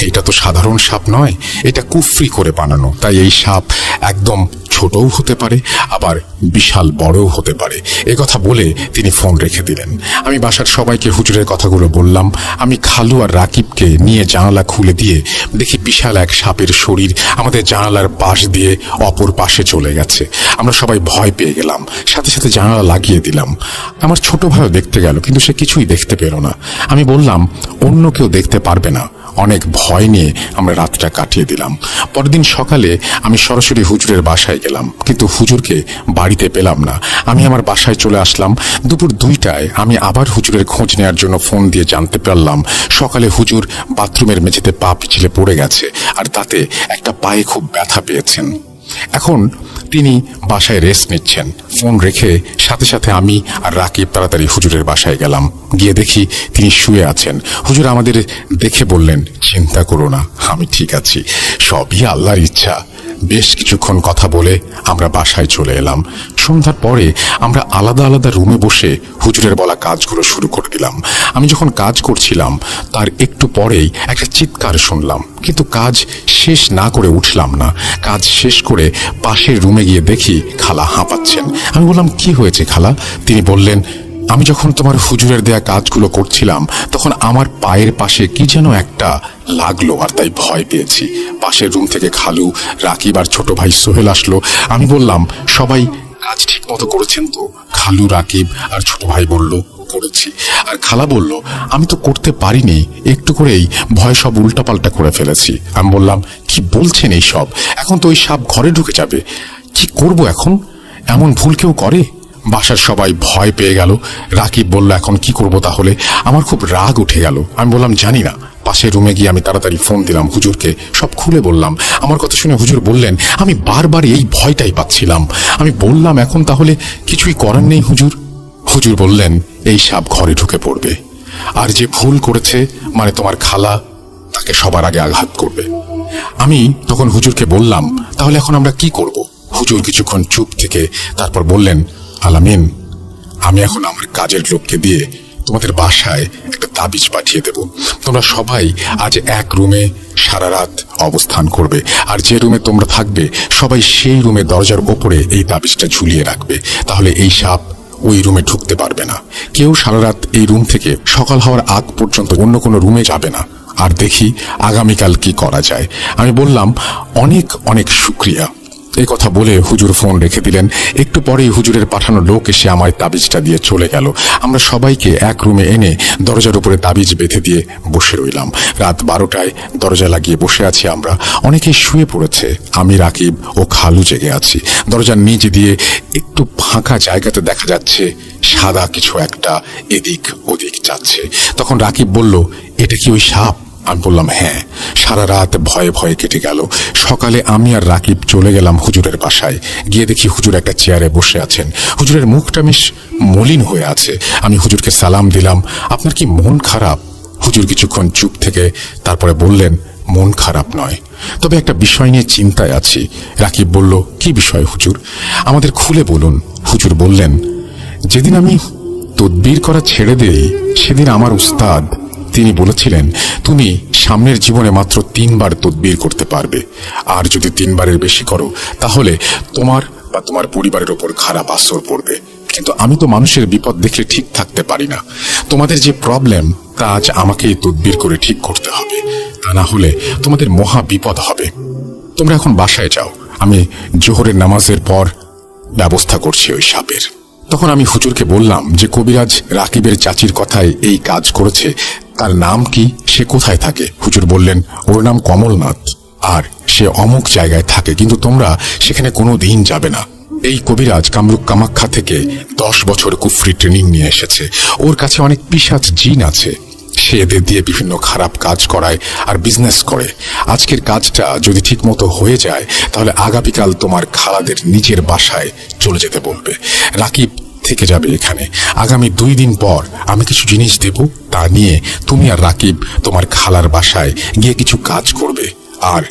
এটা তো সাধারণ সাপ নয়, এটা কুফরি করে বানানো, তাই এই সাপ একদম ছোটও হতে পারে, আবার বিশাল বড়ও হতে পারে। কথা বলে তিনি ফোন রেখে দিলেন। আমি বাসার সবাইকে হুজুরের কথাগুলো বললাম। আমি খালু আর রাকিবকে নিয়ে জানালা খুলে দিয়ে দেখি বিশাল এক সাপের শরীর আমাদের জানালার পাশ দিয়ে অপর পাশে চলে গেছে। আমরা সবাই ভয় পেয়ে গেলাম, সাথে সাথে জানালা লাগিয়ে দিলাম। আমার ছোট ভাইও দেখতে গেল, কিন্তু সে কিছুই দেখতে পেল না। আমি বললাম, অন্য কেউ দেখতে পারবে না। অনেক ভয় নিয়ে আমরা রাতটা কাটিয়ে দিলাম। পরদিন সকালে আমি সরাসরি হুজুরের বাসায় গেলাম, কিন্তু হুজুরকে বাড়িতে পেলাম না। আমি আমার বাসায় চলে আসলাম। দুপুর 2টায় আমি আবার হুজুরের খোঁজ নেওয়ার জন্য ফোন দিয়ে জানতে পারলাম সকালে হুজুর বাথরুমের মেঝেতে পা পিছলে পড়ে গেছে, আর তাতে একটা পায়ে খুব ব্যথা পেয়েছেন। এখন তিনি বাসায় রেস্ট নিচ্ছেন। ফোন রেখে সাথে সাথে আমি আর রাকিব তাড়াতাড়ি হুজুরের বাসায় গেলাম। গিয়ে দেখি তিনি শুয়ে আছেন। হুজুর আমাদের দেখে বললেন, চিন্তা করো না, আমি ঠিক আছি, সবই আল্লাহর ইচ্ছা। বেশ কিছুক্ষণ কথা বলে আমরা বাসায় চলে এলাম। সন্ধ্যার পরে আমরা আলাদা আলাদা রুমে বসে হুজুরের বলা কাজগুলো শুরু করে দিলাম। আমি যখন কাজ করছিলাম তার একটু পরেই একটা চিৎকার শুনলাম, কিন্তু কাজ শেষ না করে উঠলাম না। কাজ শেষ করে পাশের রুমে গিয়ে দেখি খালা হাঁপাচ্ছেন। আমি বললাম, কি হয়েছে খালা? তিনি বললেন, আমি যখন তোমার হুজুরের দেয়া কাজগুলো করছিলাম তখন আমার পায়ের পাশে কি যেন একটা লাগলো, আর তাই ভয় পেয়েছি। পাশের রুম থেকে খালু, রাকিব আর ছোট ভাই সোহেল আসলো। আমি বললাম, সবাই কাজ ঠিক মতো করেছেন তো? খালু, রাকিব আর ছোট ভাই বলল, করেছি। আর খালা বলল, আমি তো করতে পারিনি, একটু করেই ভয় সব উল্টাপাল্টা করে ফেলেছি। আমি বললাম, কি বলছেন এই সব? এখন তো ওই সাপ ঘরে ঢুকে যাবে, কি করব এখন? এমন ভুল কেউ করে? বাসার সবাই ভয় পেয়ে গেল। রাকিব বলল, এখন কি করব তাহলে? আমার খুব রাগ উঠে গেল। আমি বললাম, জানি না। পাশের রুমে গিয়ে আমি তাড়াতাড়ি ফোন দিলাম হুজুরকে, সব খুলে বললাম। আমার কথা শুনে হুজুর বললেন, আমি বারবার এই ভয়টাই পাচ্ছিলাম। আমি বললাম, এখন তাহলে কিছুই করার নেই হুজুর। হুজুর বললেন, এই সাপ ঘরে ঢুকে পড়বে, আর যে ভুল করেছে মানে তোমার খালা, তাকে সবার আগে আঘাত করবে। আমি তখন হুজুরকে বললাম, তাহলে এখন আমরা কি করব? হুজুর কিছুক্ষণ চুপ থেকে তারপর বললেন, আলামিন, আমি এখন আমার কাজের লোককে দিয়ে তোমাদের বাসায় একটা তাবিজ পাঠিয়ে দেব। তোমরা সবাই আজ এক রুমে সারা রাত অবস্থান করবে, আর যে রুমে তোমরা থাকবে সবাই সেই রুমে দরজার ওপরে এই তাবিজটা ঝুলিয়ে রাখবে। তাহলে এই সাপ ওই রুমে ঢুকতে পারবে না। কেউ সারা রাত এই রুম থেকে সকাল হওয়ার আগ পর্যন্ত অন্য কোনো রুমে যাবে না। আর দেখি আগামীকাল কি করা যায়। আমি বললাম, অনেক অনেক শুক্রিয়া। এই কথা বলে হুজুর ফোন রেখে দিলেন। একটু পরেই হুজুরের পাঠানো লোক এসে আমার তাবিজটা দিয়ে চলে গেল। আমরা সবাইকে এক রুমে এনে দরজার উপরে তাবিজ বেঁধে দিয়ে বসে রইলাম। রাত 12টায় দরজা লাগিয়ে বসে আছি আমরা। অনেকেই শুয়ে পড়েছে, আমি, রাকিব ও খালু জেগে আছি। দরজার নিচ দিয়ে একটু ফাঁকা জায়গাতে দেখা যাচ্ছে সাদা কিছু একটা এদিক ওদিক যাচ্ছে। তখন রাকিব বলল, এটা কি ওই সাপ? আমি বললাম, হ্যাঁ। সারা রাত ভয়ে ভয়ে কেটে গেল। সকালে আমি আর রাকিব চলে গেলাম হুজুরের বাসায়। গিয়ে দেখি হুজুর একটা চেয়ারে বসে আছেন। হুজুরের মুখটা বেশ মলিন হয়ে আছে। আমি হুজুরকে সালাম দিলাম, আপনার কি মন খারাপ? হুজুর কিছুক্ষণ চুপ থেকে তারপরে বললেন, মন খারাপ নয়, তবে একটা বিষয় নিয়ে চিন্তায় আছি। রাকিব বলল, কি বিষয় হুজুর? আমাদের খুলে বলুন। হুজুর বললেন, যেদিন আমি তদবির করা ছেড়ে দেই সেদিন আমার উস্তাদ তিনি বলেছিলেন, তুমি সামনের জীবনে মাত্র 3 বার তদবির করতে পারবে, আর যদি 3 বারের বেশি করো তাহলে তোমার বা তোমার পরিবারের ওপর খারাপ আসর পড়বে। কিন্তু আমি তো মানুষের বিপদ দেখলে ঠিক থাকতে পারি না। তোমাদের যে প্রবলেম তা আজ আমাকেই তদবির করে ঠিক করতে হবে, তা না হলে তোমাদের মহা বিপদ হবে। তোমরা এখন বাসায় যাও, আমি জোহরের নামাজের পর ব্যবস্থা করছি ওই সাপের। তখন আমি হুজুরকে বললাম যে কবিরাজ রাকিবের চাচির কথায় এই কাজ করেছে, তার নাম কি, সে কোথায় থাকে? হুজুর বললেন, ওর নাম কমলনাথ, আর সে অমুক জায়গায় থাকে, কিন্তু তোমরা সেখানে কোনো দিন যাবে না। এই কবিরাজ কামরূপ কামাখ্যা থেকে 10 বছর কুফরি ট্রেনিং নিয়ে এসেছে। ওর কাছে অনেক পিশাচ জিন আছে। সে এদের দিয়ে বিভিন্ন খারাপ কাজ করায় আর বিজনেস করে। আজকের কাজটা যদি ঠিক মতো হয়ে যায় তাহলে আগামীকাল তোমার খালাদের নিজের বাসায় চলে যেতে বলবে। রাকিব থেকে যাবে এখানে। আগামী 2 দিন পর আমি কিছু জিনিস দেব, তা নিয়ে তুমি আর রাকিব তোমার খালার বাসায় গিয়ে কিছু কাজ করবে। আর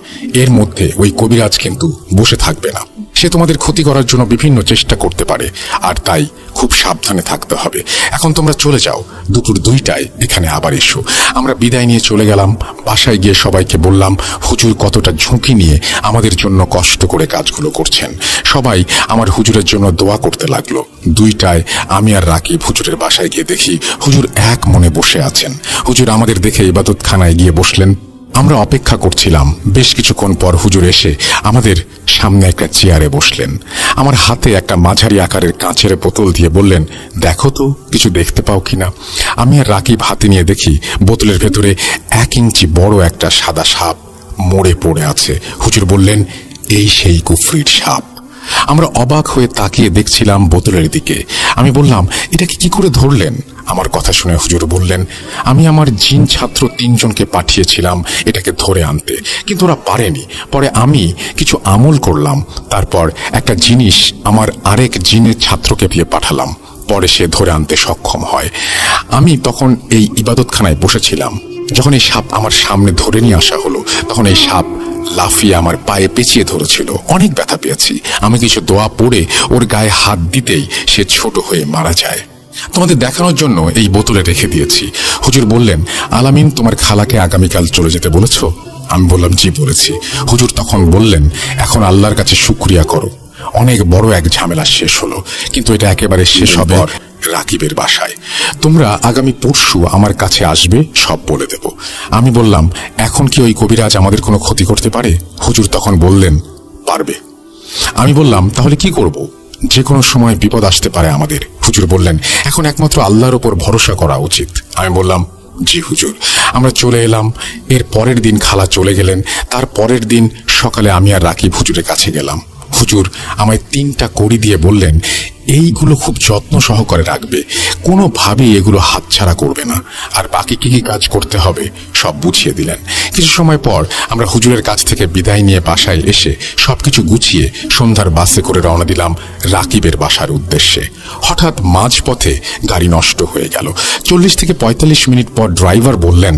এর মধ্যে ওই কবিরাজ কিন্তু বসে থাকবে না। সে তোমাদের ক্ষতি করার জন্য বিভিন্ন চেষ্টা করতে পারে, আর তাই খুব সাবধানে থাকতে হবে। এখন তোমরা চলে যাও, দুপুর 2টায় এখানে আবার এসো। আমরা বিদায় নিয়ে চলে গেলাম। বাসায় গিয়ে সবাইকে বললাম হুজুর কতটা ঝুঁকি নিয়ে আমাদের জন্য কষ্ট করে কাজগুলো করছেন। সবাই আমার হুজুরের জন্য দোয়া করতে লাগলো। 2টায় আমি আর রাকিব হুজুরের বাসায় গিয়ে দেখি হুজুর এক মনে বসে আছেন। হুজুর আমাদের দেখে ইবাদতখানায় গিয়ে বসলেন। আমরা অপেক্ষা করছিলাম। বেশ কিছুক্ষণ পর হুজুর এসে আমাদের সামনে একটা চেয়ারে বসলেন। আমার হাতে একটা মাঝারি আকারের কাঁচের বোতল দিয়ে বললেন, দেখো তো কিছু দেখতে পাও কিনা। আমি আর রাকিব হাতে নিয়ে দেখি বোতলের ভেতরে 1 ইঞ্চি বড় একটা সাদা সাপ মরে পড়ে আছে। হুজুর বললেন, এই সেই কুফরির সাপ। আমরা অবাক হয়ে তাকিয়ে দেখছিলাম বোতলের দিকে। আমি বললাম, এটাকে কি করে ধরলেন? আমার কথা শুনে হুজুর বললেন, আমি আমার জিন ছাত্র 3 জনকে পাঠিয়েছিলাম এটাকে ধরে আনতে, কিন্তু ওরা পারেনি। পরে আমি কিছু আমল করলাম, তারপর একটা জিনিস আমার আরেক জিনের ছাত্রকে দিয়ে পাঠালাম, পরে সে ধরে আনতে সক্ষম হয়। আমি তখন এই ইবাদতখানায় বসেছিলাম। যখন এই সাপ আমার সামনে ধরে নিয়ে আসা হলো তখন এই সাপ লাফিয়ে আমার পায়ে পেঁচিয়ে ধরেছিল। অনেক ব্যথা পেয়েছি। আমি কিছু দোয়া পড়ে ওর গায়ে হাত দিতেই সে ছোট হয়ে মারা যায়। তোমাদের দেখানোর জন্য এই বোতলে রেখে দিয়েছি। হুজুর বললেন, আলামিন তোমার খালাকে আগামীকাল চলে যেতে বলেছ? আমি বললাম, জি বলেছি। হুজুর তখন বললেন, এখন আল্লাহর কাছে শুকরিয়া করো, অনেক বড় এক ঝামেলা শেষ হলো, কিন্তু এটা একেবারে শেষ হবে রাকিবের বাসায়। তোমরা আগামী পরশু আমার কাছে আসবে, সব বলে দেব। আমি বললাম, এখন কি ওই কবিরাজ আমাদের কোনো ক্ষতি করতে পারে? হুজুর তখন বললেন, পারবে। আমি বললাম, তাহলে কি করব? যে কোনো সময় বিপদ আসতে পারে আমাদের। হুজুর বললেন, এখন একমাত্র আল্লাহর উপর ভরসা করা উচিত। আমি বললাম, জি হুজুর। আমরা চলে এলাম। এর পরের দিন খালা চলে গেলেন। তার পরের দিন সকালে আমি আর রাকিব হুজুরের কাছে গেলাম। হুজুর আমায় 3টা কড়ি দিয়ে বললেন, এইগুলো খুব যত্ন সহকারে রাখবে, কোনোভাবেই এগুলো হাতছাড়া করবে না, আর বাকি কি কি কাজ করতে হবে সব বুঝিয়ে দিলেন। কিছু সময় পর আমরা হুজুরের কাছ থেকে বিদায় নিয়ে বাসায় এসে সবকিছু গুছিয়ে সন্ধ্যার বাসে করে রওনা দিলাম রাকিবের বাসার উদ্দেশ্যে। হঠাৎ মাঝপথে গাড়ি নষ্ট হয়ে গেল। 40 থেকে 45 মিনিট পর ড্রাইভার বললেন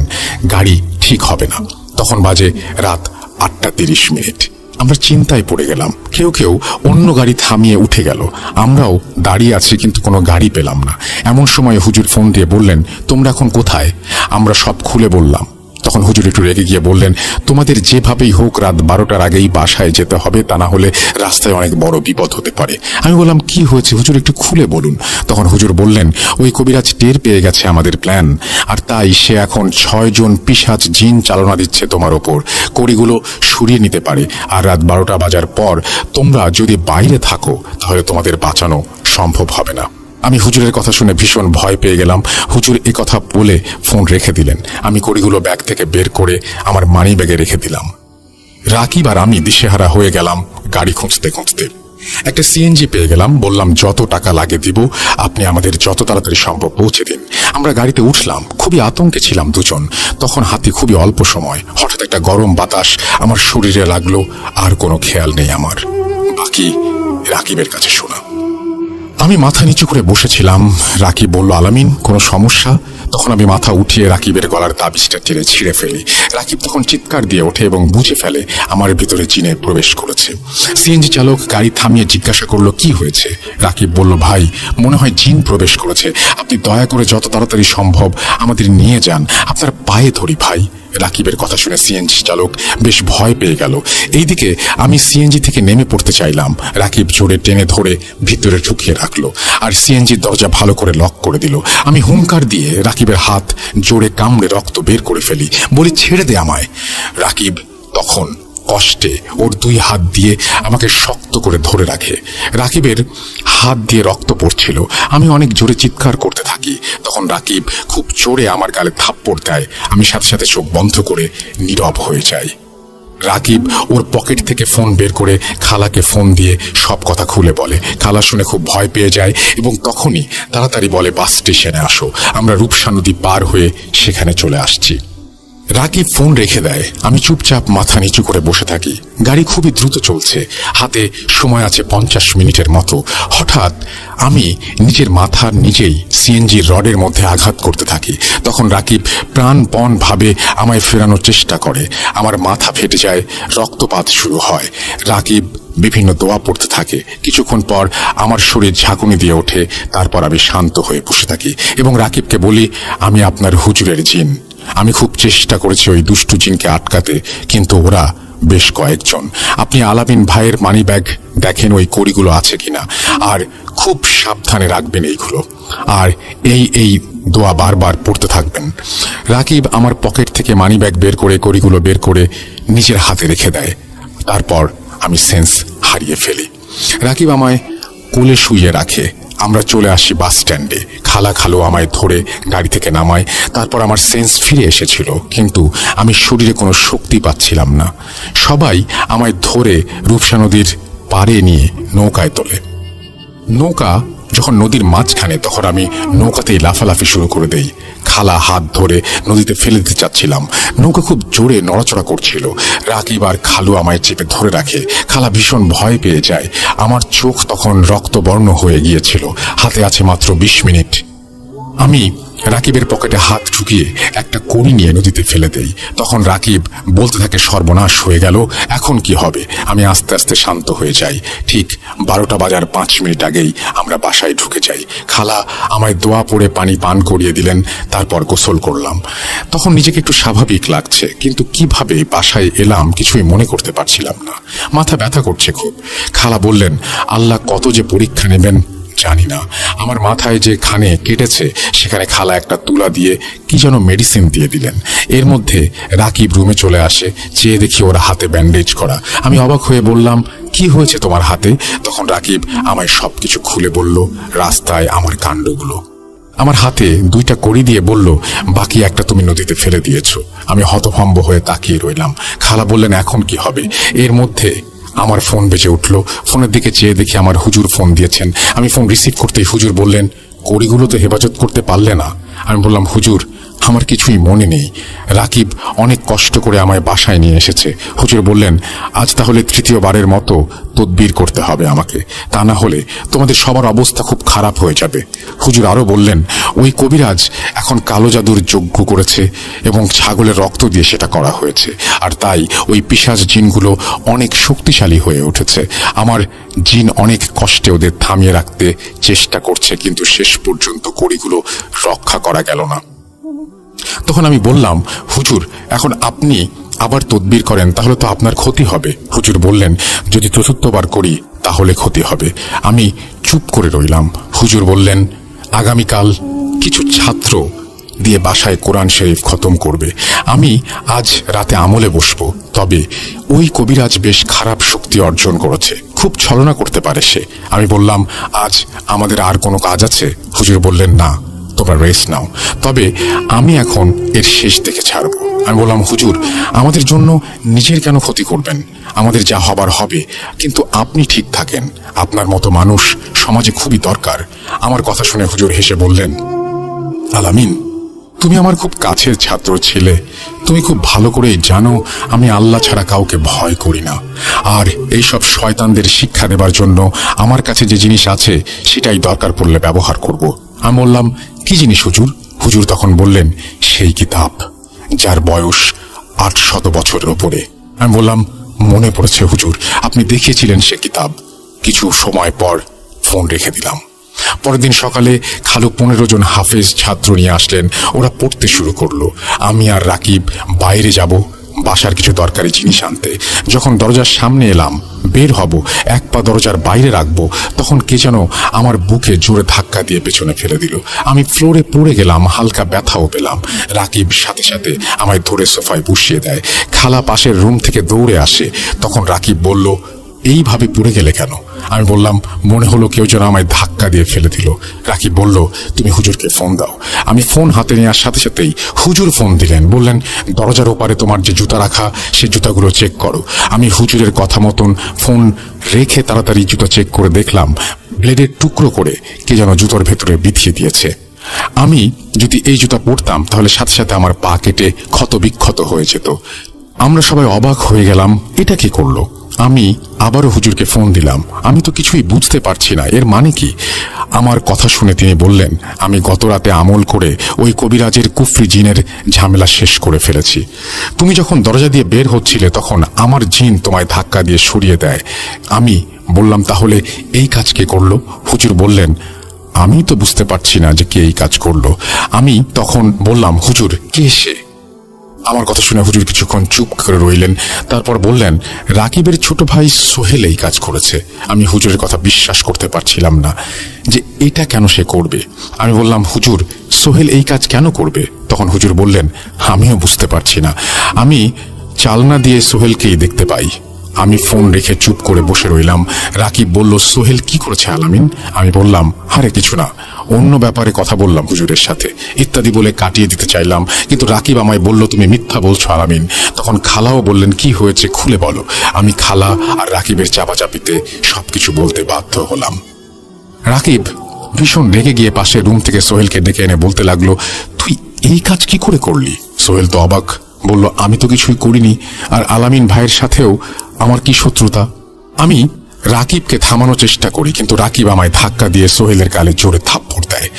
গাড়ি ঠিক হবে না। তখন বাজে রাত 8:30। আমরা চিন্তায় পড়ে গেলাম। কেউ কেউ অন্য গাড়ি থামিয়ে উঠে গেল, আমরাও দাঁড়িয়ে আছি কিন্তু কোনো গাড়ি পেলাম না। এমন সময় হুজুর ফোন দিয়ে বললেন, তোমরা এখন কোথায়? আমরা সব খুলে বললাম। তখন হুজুর একটু রেগে গিয়ে বললেন, তোমাদের যেভাবেই হোক রাত 12টার আগেই বাসায় যেতে হবে, তা না হলে রাস্তায় অনেক বড় বিপদ হতে পারে। আমি বললাম, কি হয়েছে হুজুর, একটু খুলে বলুন। তখন হুজুর বললেন, ওই কবিরাজ টের পেয়ে গেছে আমাদের প্ল্যান, আর তাই সে এখন 6 জন পিশাচ জিন চালনা দিচ্ছে তোমার ওপর। কড়িগুলো সরিয়ে নিতে পারে, আর রাত 12টা বাজার পর তোমরা যদি বাইরে থাকো তাহলে তোমাদের বাঁচানো সম্ভব হবে না। আমি হুজুরের কথা শুনে ভীষণ ভয় পেয়ে গেলাম। হুজুর এ কথা বলে ফোন রেখে দিলেন। আমি কড়িগুলো ব্যাগ থেকে বের করে আমার মানি ব্যাগে রেখে দিলাম। রাকিব আর আমি দিশেহারা হয়ে গেলাম গাড়ি খুঁজতে খুঁজতে। একটা সিএনজি পেয়ে গেলাম। বললাম, যত টাকা লাগে দিব, আপনি আমাদের যত তাড়াতাড়ি সম্ভব পৌঁছে দিন। আমরা গাড়িতে উঠলাম। খুবই আতঙ্কে ছিলাম দুজন। তখন হাতে খুবই অল্প সময়। হঠাৎ একটা গরম বাতাস আমার শরীরে লাগলো, আর কোনো খেয়াল নেই আমার। বাকি রাকিবের কাছে শোনা। আমি মাথা নিচু করে বসেছিলাম। রাকিব বলল, আলামিন কোনো সমস্যা? তখন আমি মাথা উঠিয়ে রাকিবের গলার তাবিজটা টেনে ছিঁড়ে ফেলি। রাকিব তখন চিৎকার দিয়ে ওঠে এবং বুঝে ফেলে আমার ভিতরে জিনে প্রবেশ করেছে। সিএনজি চালক গাড়ি থামিয়ে জিজ্ঞাসা করলো, কি হয়েছে? রাকিব বলল, ভাই মনে হয় জিন প্রবেশ করেছে, আপনি দয়া করে যত তাড়াতাড়ি সম্ভব আমাদের নিয়ে যান, আপনার পায়ে ধরি ভাই। রাকিবের কথা শুনে সিএনজি চালক বেশ ভয় পেয়ে গেল। এইদিকে আমি সিএনজি থেকে নেমে পড়তে চাইলাম। রাকিব জোরে টেনে ধরে ভিতরে ঢুকিয়ে রাখলো, আর সিএনজির দরজা ভালো করে লক করে দিল। আমি হুঙ্কার দিয়ে রাকিবের হাত জোরে কামড়ে রক্ত বের করে ফেলি, বলি, ছেড়ে দে আমায়। রাকিব তখন কষ্টে ওর 2 হাত দিয়ে আমাকে শক্ত করে ধরে রাখে। রাকিবের হাত দিয়ে রক্ত পড়ছিল। আমি অনেক জোরে চিৎকার করতে থাকি। তখন রাকিব খুব জোরে আমার গালে থাপ্পড় দেয়। আমি সাথে সাথে চোখ বন্ধ করে নীরব হয়ে যাই। রাকিব ওর পকেট থেকে ফোন বের করে খালাকে ফোন দিয়ে সব কথা খুলে বলে। খালা শুনে খুব ভয় পেয়ে যায় এবং তখনই তাড়াতাড়ি বলে, বাস স্টেশনে আসো। আমরা রূপসা নদী পার হয়ে সেখানে চলে আসছি। রাকিব ফোন রেখে দেয়। আমি চুপচাপ মাথা নিচু করে বসে থাকি। গাড়ি খুবই দ্রুত চলছে, হাতে সময় আছে 50 মিনিটের মতো। হঠাৎ আমি নিজের মাথার নিজেই সিএনজি রডের মধ্যে আঘাত করতে থাকি। তখন রাকিব প্রাণপণ ভাবে আমায় ফেরানোর চেষ্টা করে। আমার মাথা ফেটে যায়, রক্তপাত শুরু হয়। রাকিব বিভিন্ন দোয়া পড়তে থাকে। কিছুক্ষণ পর আমার শরীর ঝাঁকুনি দিয়ে ওঠে। তারপর আমি শান্ত হয়ে বসে থাকি এবং রাকিবকে বলি, আমি আপনার হুজুরের জিন। আমি খুব চেষ্টা করেছি ওই দুষ্টু জিনকে আটকাতে, কিন্তু ওরা বেশ কয়েকজন। আপনি আলামিন ভাইয়ের মানি ব্যাগ দেখেন ওই কড়িগুলো আছে কিনা, আর খুব সাবধানে রাখবেন এইগুলো, আর এই দোয়া বারবার পড়তে থাকবেন। রাকিব আমার পকেট থেকে মানি ব্যাগ বের করে কড়িগুলো বের করে নিজের হাতে রেখে দেয়। তারপর আমি সেন্স হারিয়ে ফেলি। রাকিব আমায় কোলে শুইয়ে রাখে। আমরা চলে আসি বাস স্ট্যান্ডে। খালো আমায় ধরে গাড়ি থেকে নামায়। তারপর আমার সেন্স ফিরে এসেছিল, কিন্তু আমি শরীরে কোনো শক্তি পাচ্ছিলাম না। সবাই আমায় ধরে রূপসা নদীর পাড়ে নিয়ে নৌকায় তোলে। নৌকা যখন নদীর মাঝখানে, তখন আমি নৌকাতেই লাফালাফি শুরু করে দেই। খালা হাত ধরে নদীতে ফেলে দিতে চাচ্ছিলাম। নৌকা খুব জোরে নড়াচড়া করছিল। রাকিব আর খালু আমায় চেপে ধরে রাখে। খালা ভীষণ ভয় পেয়ে যায়। আমার চোখ তখন রক্তবর্ণ হয়ে গিয়েছিল। হাতে আছে মাত্র 20 মিনিট। আমি রাকিবের পকেটে হাত ঢুকিয়ে একটা কড়ি নিয়ে নদীতে ফেলে দেই। তখন রাকিব বলতে থাকে, সর্বনাশ হয়ে গেল, এখন কি হবে? আমি আস্তে আস্তে শান্ত হয়ে যাই। ঠিক 12টা বাজার 5 মিনিট আগেই আমরা বাসায় ঢুকে যাই। খালা আমায় দোয়া পড়ে পানি পান করিয়ে দিলেন। তারপর গোসল করলাম। তখন নিজেকে একটু স্বাভাবিক লাগছে, কিন্তু কিভাবে বাসায় এলাম কিছুই মনে করতে পারছিলাম না। মাথা ব্যথা করছে খুব। খালা বললেন, আল্লাহ কত যে পরীক্ষা নেবেন জানি না। আমার মাথায় যে খানে কেটেছে সেখানে খালা একটা তুলা দিয়ে কি যেন মেডিসিন দিয়ে দিলেন। এর মধ্যে রাকিব রুমে চলে আসে। চেয়ে দেখি ওর হাতে ব্যান্ডেজ করা। আমি অবাক হয়ে বললাম, কি হয়েছে তোমার হাতে? তখন রাকিব আমায় সবকিছু খুলে বলল, রাস্তায় আমার কাণ্ডগুলো। আমার হাতে 2টা কড়ি দিয়ে বলল, বাকি একটা তুমি নদীতে ফেলে দিয়েছো। আমি হতভম্ব হয়ে তাকিয়ে রইলাম। খালা বললেন, এখন কি হবে? এর মধ্যে আমার ফোন বেজে উঠল। ফোনের দিকে চেয়ে দেখি আমার হুজুর ফোন দিয়েছেন। আমি ফোন রিসিভ করতেই হুজুর বললেন, কড়িগুলো তো হেফাজত করতে পারলে না? আমি বললাম, হুজুর আমার কিছুই মনে নেই, রাকিব অনেক কষ্ট করে আমায় বাসায় নিয়ে এসেছে। হুজুর বললেন, আজ তাহলে তৃতীয়বারের মতো তদবির করতে হবে আমাকে, তা না হলে তোমাদের সবার অবস্থা খুব খারাপ হয়ে যাবে। হুজুর আরো বললেন, ওই কবিরাজ এখন কালো জাদুর যজ্ঞ করেছে এবং ছাগলের রক্ত দিয়ে সেটা করা হয়েছে, আর তাই ওই পিশাচ জিনগুলো অনেক শক্তিশালী হয়ে উঠেছে। আমার জিন অনেক কষ্টে ওদের থামিয়ে রাখতে চেষ্টা করছে, কিন্তু শেষ পর্যন্ত কড়িগুলো রক্ষা করা গেল না। তখন আমি বললাম, হুজুর এখন আপনি আবার তদবির করেন, তাহলে তো আপনার ক্ষতি হবে। হুজুর বললেন, যদি চতুর্থবার করি তাহলে ক্ষতি হবে। আমি চুপ করে রইলাম। হুজুর বললেন, আগামীকাল কিছু ছাত্র দিয়ে বাসায় কোরআন শরীফ খতম করবে। আমি আজ রাতে আমলে বসবো, তবে ওই কবিরাজ বেশ খারাপ শক্তি অর্জন করেছে, খুব ছলনা করতে পারে সে। আমি বললাম, আজ আমাদের আর কোনো কাজ আছে? হুজুর বললেন, না, তোমরা রেস্ট নাও, তবে আমি এখন এর শেষ দেখে ছাড়বো। আমি বললাম, হুজুর আমাদের জন্য নিজের কেন ক্ষতি করবেন? আমাদের যা হবার হবে, কিন্তু আপনি ঠিক থাকেন, আপনার মতো মানুষ সমাজে খুবই দরকার। আমার কথা শুনে হুজুর হেসে বললেন, আলামিন তুমি আমার খুব কাছের ছাত্র ছিলে, তুমি খুব ভালো করেই জানো আমি আল্লাহ ছাড়া কাউকে ভয় করি না, আর এইসব শয়তানদের শিক্ষা দেবার জন্য আমার কাছে যে জিনিস আছে সেটাই দরকার পড়লে ব্যবহার করব। আমি বললাম, কি জিনিস হুজুর? হুজুর তখন বললেন, সেই কিতাব যার বয়স 800 বছরের ওপরে। আমি বললাম, মনে পড়েছে হুজুর, আপনি দেখিয়েছিলেন সে কিতাব। কিছু সময় পর ফোন রেখে দিলাম। পরের দিন সকালে খালু 15 জন হাফেজ ছাত্র নিয়ে আসলেন। ওরা পড়তে শুরু করলো। আমি আর রাকিব বাইরে যাব বাসার কিছু দরকারি জিনিস আনতে। যখন দরজার সামনে এলাম, বের হব, এক পা দরজার বাইরে রাখবো, তখন কে যেন আমার বুকে জোরে ধাক্কা দিয়ে পেছনে ফেলে দিল। আমি ফ্লোরে পড়ে গেলাম, হালকা ব্যথাও পেলাম। রাকিব সাথে সাথে আমায় ধরে সোফায় বসিয়ে দেয়। খালা পাশের রুম থেকে দৌড়ে আসে। তখন রাকিব বলল, এইভাবে পড়ে গেলে কেন? আমি বললাম, মনে হলো কেউ যেন আমায় ধাক্কা দিয়ে ফেলে দিল। রাকিব বলল, তুমি হুজুরকে ফোন দাও। আমি ফোন হাতে নেওয়ার সাথে সাথেই হুজুর ফোন দিলেন। বললেন, দরজার ওপারে তোমার যে জুতা রাখা, সে জুতাগুলো চেক করো। আমি হুজুরের কথা মতন ফোন রেখে তাড়াতাড়ি জুতা চেক করে দেখলাম ব্লেডের টুকরো করে কে যেন জুতোর ভেতরে বিছিয়ে দিয়েছে। আমি যদি এই জুতা পরতাম তাহলে সাথে সাথে আমার পা কেটে ক্ষত বিক্ষত হয়ে যেত। আমরা সবাই অবাক হয়ে গেলাম, এটা কি করলো? আমি আবারও হুজুরকে ফোন দিলাম। আমি তো কিছুই বুঝতে পারছি না, এর মানে কি? আমার কথা শুনে তিনি বললেন, আমি গত রাতে আমল করে ওই কবিরাজের কুফরি জিনের ঝামেলা শেষ করে ফেলেছি। তুমি যখন দরজা দিয়ে বের হচ্ছিলে তখন আমার জিন তোমায় ধাক্কা দিয়ে সরিয়ে দেয়। আমি বললাম, তাহলে এই কাজ কে করলো? হুজুর বললেন, আমি তো বুঝতে পারছি না যে কে এই কাজ করলো। আমি তখন বললাম, হুজুর কে সে? আমার কথা শুনে হুজুর কিছুক্ষণ চুপ করে রইলেন। তারপর বললেন, রাকিবের ছোট ভাই সোহেল এই কাজ করেছে। আমি হুজুরের কথা বিশ্বাস করতে পারছিলাম না যে এটা কেন সে করবে। আমি বললাম, হুজুর সোহেল এই কাজ কেন করবে? তখন হুজুর বললেন, আমিও বুঝতে পারছি না, আমি চালনা দিয়ে সোহেলকেই দেখতে পাই। আমি ফোন রেখে চুপ করে বসে রইলাম। রাকিব বলল, সোহেল কি করেছে আলামিন? আমি বললাম, আরে কিছু না, অন্য ব্যাপারে কথা বললাম হুজুরের সাথে, ইত্যাদি বলে কাটিয়ে দিতে চাইলাম, কিন্তু রাকিব আমায় বলল, তুমি মিথ্যা বলছো আলামিন। তখন খালাও বললেন, কি হয়েছে খুলে বলো। আমি খালা আর রাকিবের চাপাচাপিতে সবকিছু বলতে বাধ্য হলাম। রাকিব ভীষণ রেগে গিয়ে পাশের রুম থেকে সোহেলকে ডেকে এনে বলতে লাগলো, তুই এই কাজ কি করে করলি? সোহেল তো অবাক, বলল, আমি তো কিছুই করিনি, আর আলামিন ভাইয়ের সাথেও আমার কি শত্রুতা? আমি রাকিবকে থামানোর চেষ্টা করি, কিন্তু রাকিব আমায় ধাক্কা দিয়ে সোহেলের গালে জোরে থাপ্পড় দেয়।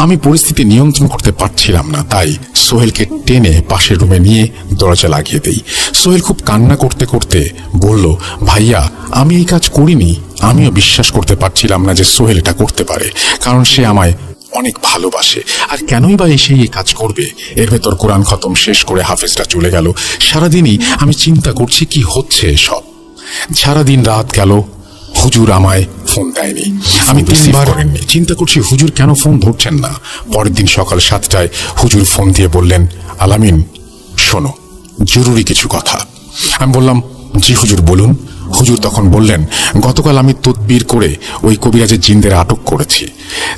আমি পরিস্থিতি নিয়ন্ত্রণ করতে পারছিলাম না, তাই সোহেলকে টেনে পাশের রুমে নিয়ে দরজা লাগিয়ে দেই। সোহেল খুব কান্না করতে করতে বলল, ভাইয়া আমি এই কাজ করিনি। আমিও বিশ্বাস করতে পারছিলাম না যে সোহেল এটা করতে পারে, কারণ সে আমায় অনেক ভালোবাসে, আর কেনই বা এসে এই কাজ করবে? এর ভেতর কোরআন খতম শেষ করে হাফেজরা চলে গেল। সারাদিনই আমি চিন্তা করছি কি হচ্ছে এসব। সারাদিন রাত গেল, হুজুর আমায় ফোন দেয়নি। আমি 3 বার চিন্তা করছি হুজুর কেন ফোন ধরছেন না। পরের দিন সকাল 7টায় হুজুর ফোন দিয়ে বললেন, আলামিন শোনো, জরুরি কিছু কথা। আমি বললাম, জি হুজুর বলুন। হুজুর তখন বললেন, গতকাল আমি তদবির করে ওই কবিরাজের জিনদের আটক করেছি,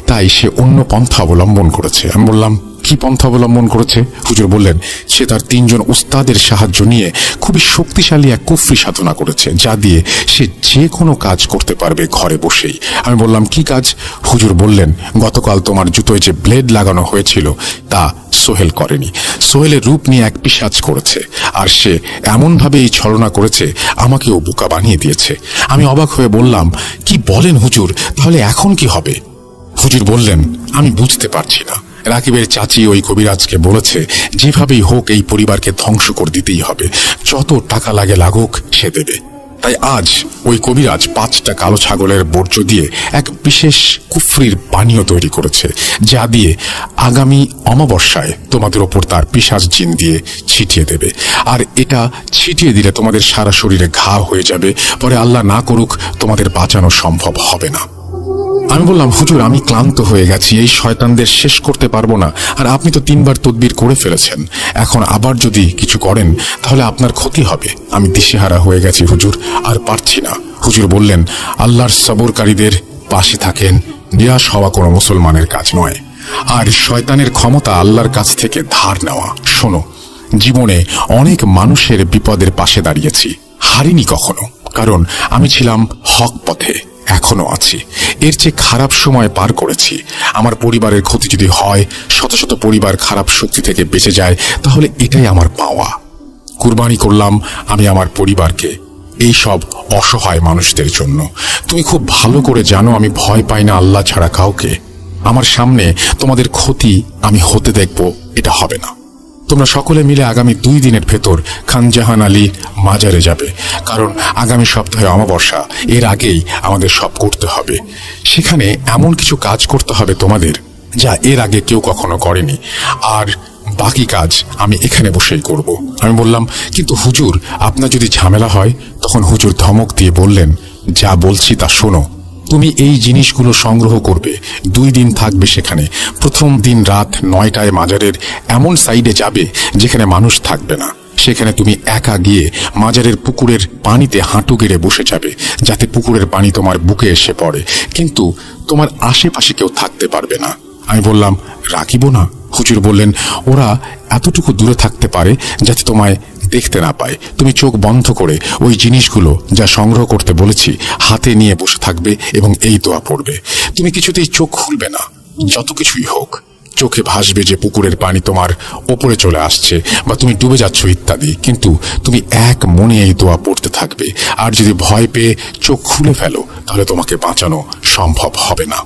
তাই সে অন্য পন্থা অবলম্বন করেছে। আমি বললাম, কি পন্থা অবলম্বন করেছে? হুজুর বললেন, সে তার 3 জন উস্তাদের সাহায্য নিয়ে খুবই শক্তিশালী এক কুফরি সাধনা করেছে, যা দিয়ে সে যে কোনো কাজ করতে পারবে ঘরে বসেই। আমি বললাম, কি কাজ? হুজুর বললেন, গতকাল তোমার জুতোয় যে ব্লেড লাগানো হয়েছিল তা সোহেল করেনি। সোহেলের রূপ নিয়ে এক পিশাচ করেছে, আর সে এমনভাবে এই ছলনা করেছে আমাকেও বোকা বানিয়ে দিয়েছে। আমি অবাক হয়ে বললাম, কি বলেন হুজুর, তাহলে এখন কি হবে? হুজুর বললেন, আমি বুঝতে পারছি না। রাকিবের চাচি ওই কবিরাজকে বলেছে, যেভাবেই হোক এই পরিবারকে ধ্বংস করে দিতেই হবে, যত টাকা লাগে লাগুক সে দেবে। তাই আজ ওই কবিরাজ 5টা কালো ছাগলের বর্জ্য দিয়ে এক বিশেষ কুফরির পানীয় তৈরি করেছে, যা দিয়ে আগামী অমাবস্যায় তোমাদের ওপর তার পিশাচ জিন দিয়ে ছিটিয়ে দেবে। আর এটা ছিটিয়ে দিলে তোমাদের সারা শরীরে ঘা হয়ে যাবে, পরে আল্লাহ না করুক তোমাদের বাঁচানো সম্ভব হবে না। আমি বললাম, হুজুর আমি ক্লান্ত হয়ে গেছি, এই শয়তানদের শেষ করতে পারবো না। আর আপনি তো 3বার তদবির করে ফেলেছেন, এখন আবার যদি কিছু করেন তাহলে আপনার ক্ষতি হবে। আমি দিশেহারা হয়ে গেছি হুজুর, আর পারছি না। হুজুর বললেন, আল্লাহর সবরকারীদের পাশে থাকেন, নিরাশ হওয়া কোনো মুসলমানের কাজ নয়, আর শয়তানের ক্ষমতা আল্লাহর কাছ থেকে ধার নেওয়া। শোনো, জীবনে অনেক মানুষের বিপদের পাশে দাঁড়িয়েছি, হারিনি কখনো, কারণ আমি ছিলাম হক পথে, এখনো আছি। এর চেয়ে খারাপ সময় পার করেছি। আমার পরিবারের ক্ষতি যদি হয়, শত শত পরিবার খারাপ শক্তি থেকে বেঁচে যায়, তাহলে এটাই আমার পাওয়া। কুরবানি করলাম আমি আমার পরিবারকে এই সব অসহায় মানুষদের জন্য। তুমি খুব ভালো করে জানো আমি ভয় পাই না আল্লাহ ছাড়া কাউকে। আমার সামনে তোমাদের ক্ষতি আমি হতে দেখব, এটা হবে না। তোমরা সকলে মিলে আগামী 2 দিনের ভেতর খানজাহান আলী মাজারে যাবে, কারণ আগামী সপ্তাহে অমাবস্যা, এর আগেই আমাদের সব করতে হবে। সেখানে এমন কিছু কাজ করতে হবে তোমাদের, যা এর আগে কেউ কখনো করেনি, আর বাকি কাজ আমি এখানে বসেই করব। আমি বললাম, কিন্তু হুজুর আপনার যদি ঝামেলা হয়? তখন হুজুর ধমক দিয়ে বললেন, যা বলছি তা শোনো। তুমি এই জিনিসগুলো সংগ্রহ করবে, 2 দিন থাকবে সেখানে। প্রথম দিন রাত 9টায় মাজারের এমন সাইডে যাবে যেখানে মানুষ থাকবে না। সেখানে তুমি একা গিয়ে মাজারের পুকুরের পানিতে হাঁটু গেড়ে বসে যাবে, যাতে পুকুরের পানি তোমার বুকে এসে পড়ে, কিন্তু তোমার আশেপাশে কেউ থাকতে পারবে না। আমি বললাম, রাখিবো না? হুজুর বললেন, ওরা এতটুকু দূরে থাকতে পারে যাতে তোমায় দেখতে না পায়। তুমি চোখ বন্ধ করে ওই জিনিসগুলো যা সংগ্রহ করতে বলেছি হাতে নিয়ে বসে থাকবে এবং এই দোয়া পড়বে। তুমি কিছুতেই চোখ খুলবে না, যত কিছুই হোক। চোখে ভাসবে যে পুকুরের পানি তোমার ওপরে চলে আসছে বা তুমি ডুবে যাচ্ছ ইত্যাদি, কিন্তু তুমি এক মনে এই দোয়া পড়তে থাকবে। আর যদি ভয় পেয়ে চোখ খুলে ফেলো তাহলে তোমাকে বাঁচানো সম্ভব হবে না।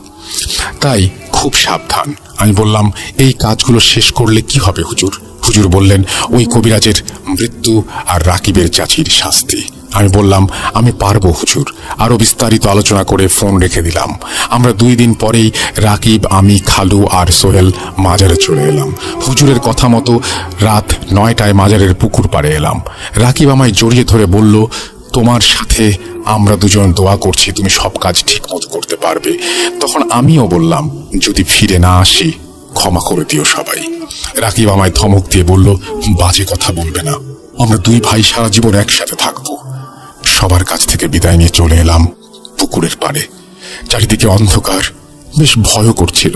তাই খুব সাবধান। আমি বললাম, এই কাজগুলো শেষ করলে কি হবে হুজুর? হুজুর বললেন, ওই কবিরাজের মৃত্যু আর রাকিবের চাচির শাস্তি। আমি বললাম, আমি পারবো হুজুর। আরো বিস্তারিত আলোচনা করে ফোন রেখে দিলাম। আমরা 2 দিন পরেই রাকিব, আমি, খালু আর সোহেল মাজারে চলে এলাম। হুজুরের কথা মতো রাত 9টায় মাজারের পুকুর পাড়ে এলাম। রাকিব আমায় জড়িয়ে ধরে বলল, তোমার সাথে আমরা দুজন দোয়া করছি, তুমি সব কাজ ঠিক মতো করতে পারবে। তখন আমিও বললাম, যদি ফিরে না আসি ক্ষমা করে দিও সবাই। রাকিব আমায় ধমক দিয়ে বলল, বাজে কথা বলবে না, আমরা 2 ভাই সারা জীবন একসাথে থাকবো। সবার কাছ থেকে বিদায় নিয়ে চলে এলাম পুকুরের পাড়ে। চারিদিকে অন্ধকার, বেশ ভয় করছিল।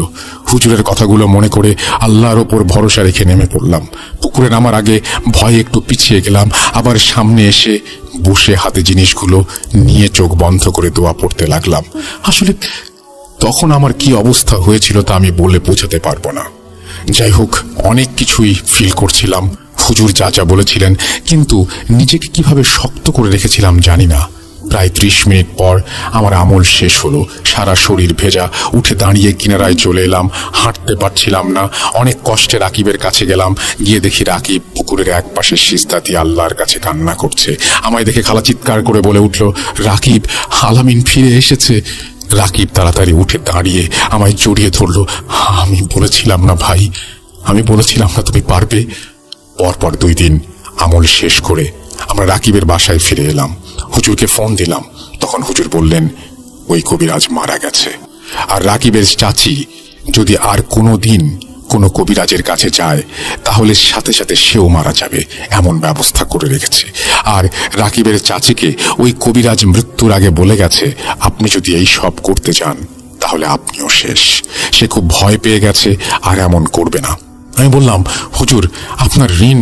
হুজুরের কথাগুলো মনে করে আল্লাহর ওপর ভরসা রেখে নেমে পড়লাম। পুকুরে নামার আগে ভয়ে একটু পিছিয়ে গেলাম, আবার সামনে এসে বসে হাতে জিনিসগুলো নিয়ে চোখ বন্ধ করে দোয়া পড়তে লাগলাম। আসলে তখন আমার কি অবস্থা হয়েছিল তা আমি বলে বোঝাতে পারবো না। যাই হোক, অনেক কিছুই ফিল করছিলাম, হুজুর যা যা বলেছিলেন, কিন্তু নিজেকে কিভাবে শক্ত করে রেখেছিলাম জানি না। প্রায় 30 মিনিট পর আমার আমল শেষ হলো। সারা শরীর ভেজা। উঠে দাঁড়িয়ে কিনারায় চলে এলাম। হাঁটতে পারছিলাম না। অনেক কষ্টে রাকিবের কাছে গেলাম। গিয়ে দেখি রাকিব পুকুরের এক পাশে সিজদা দিয়ে আল্লাহর কাছে কান্না করছে। আমায় দেখে খালা চিৎকার করে বলে উঠল, রাকিব, আলামিন ফিরে এসেছে। রাকিব তাড়াতাড়ি উঠে দাঁড়িয়ে আমায় জড়িয়ে ধরল। আমি বলেছিলাম না ভাই, আমি বলেছিলাম না তুমি পারবে। পরপর 2 দিন আমল শেষ করে আমরা রাকিবের বাসায় ফিরে এলাম। হুজুরকে ফোন দিলাম। তখন হুজুর বললেন, ওই কবিরাজ মারা গেছে। আর রাকিবের চাচি যদি আর কোনো দিন কোনো কবিরাজের কাছে যায় তাহলে সাথে সাথে সেও মারা যাবে, এমন ব্যবস্থা করে রেখেছে। আর রাকিবের চাচিকে ওই কবিরাজ মৃত্যুর আগে বলে গেছে, আপনি যদি এই সব করতে যান তাহলে আপনিও শেষ। সে খুব ভয় পেয়ে গেছে আর এমন করবে না। আমি বললাম, হুজুর, আপনার ঋণ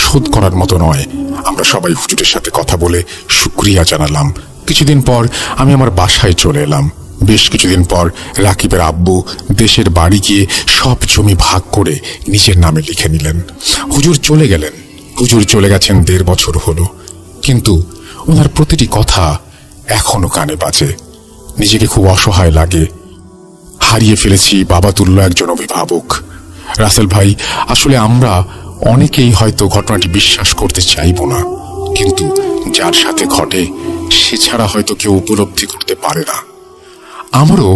শোধ করার মতো নয়। আমরা সবাই হুজুরের সাথে কথা বলে শুকরিয়া জানালাম। কিছুদিন পর আমি আমার বাসায় চলে এলাম। বেশ কিছুদিন পর রাকিবের আব্বু দেশের বাড়ি গিয়ে সব জমি ভাগ করে নিজের নামে লিখে নিলেন। হুজুর চলে গেলেন। হুজুর চলে গেছেন 1.5 বছর হলো, কিন্তু ওনার প্রতিটি কথা এখনো কানে বাজে। নিজেকে খুব অসহায় লাগে। হারিয়ে ফেলেছি বাবাতুল্য একজন অভিভাবক। রাসেল ভাই, আসলে আমরা অনেকেই হয়তো ঘটনাটি বিশ্বাস করতে চাইব না, কিন্তু যার সাথে ঘটে সে ছাড়া হয়তো কেউ উপলব্ধি করতে পারে না। আমারও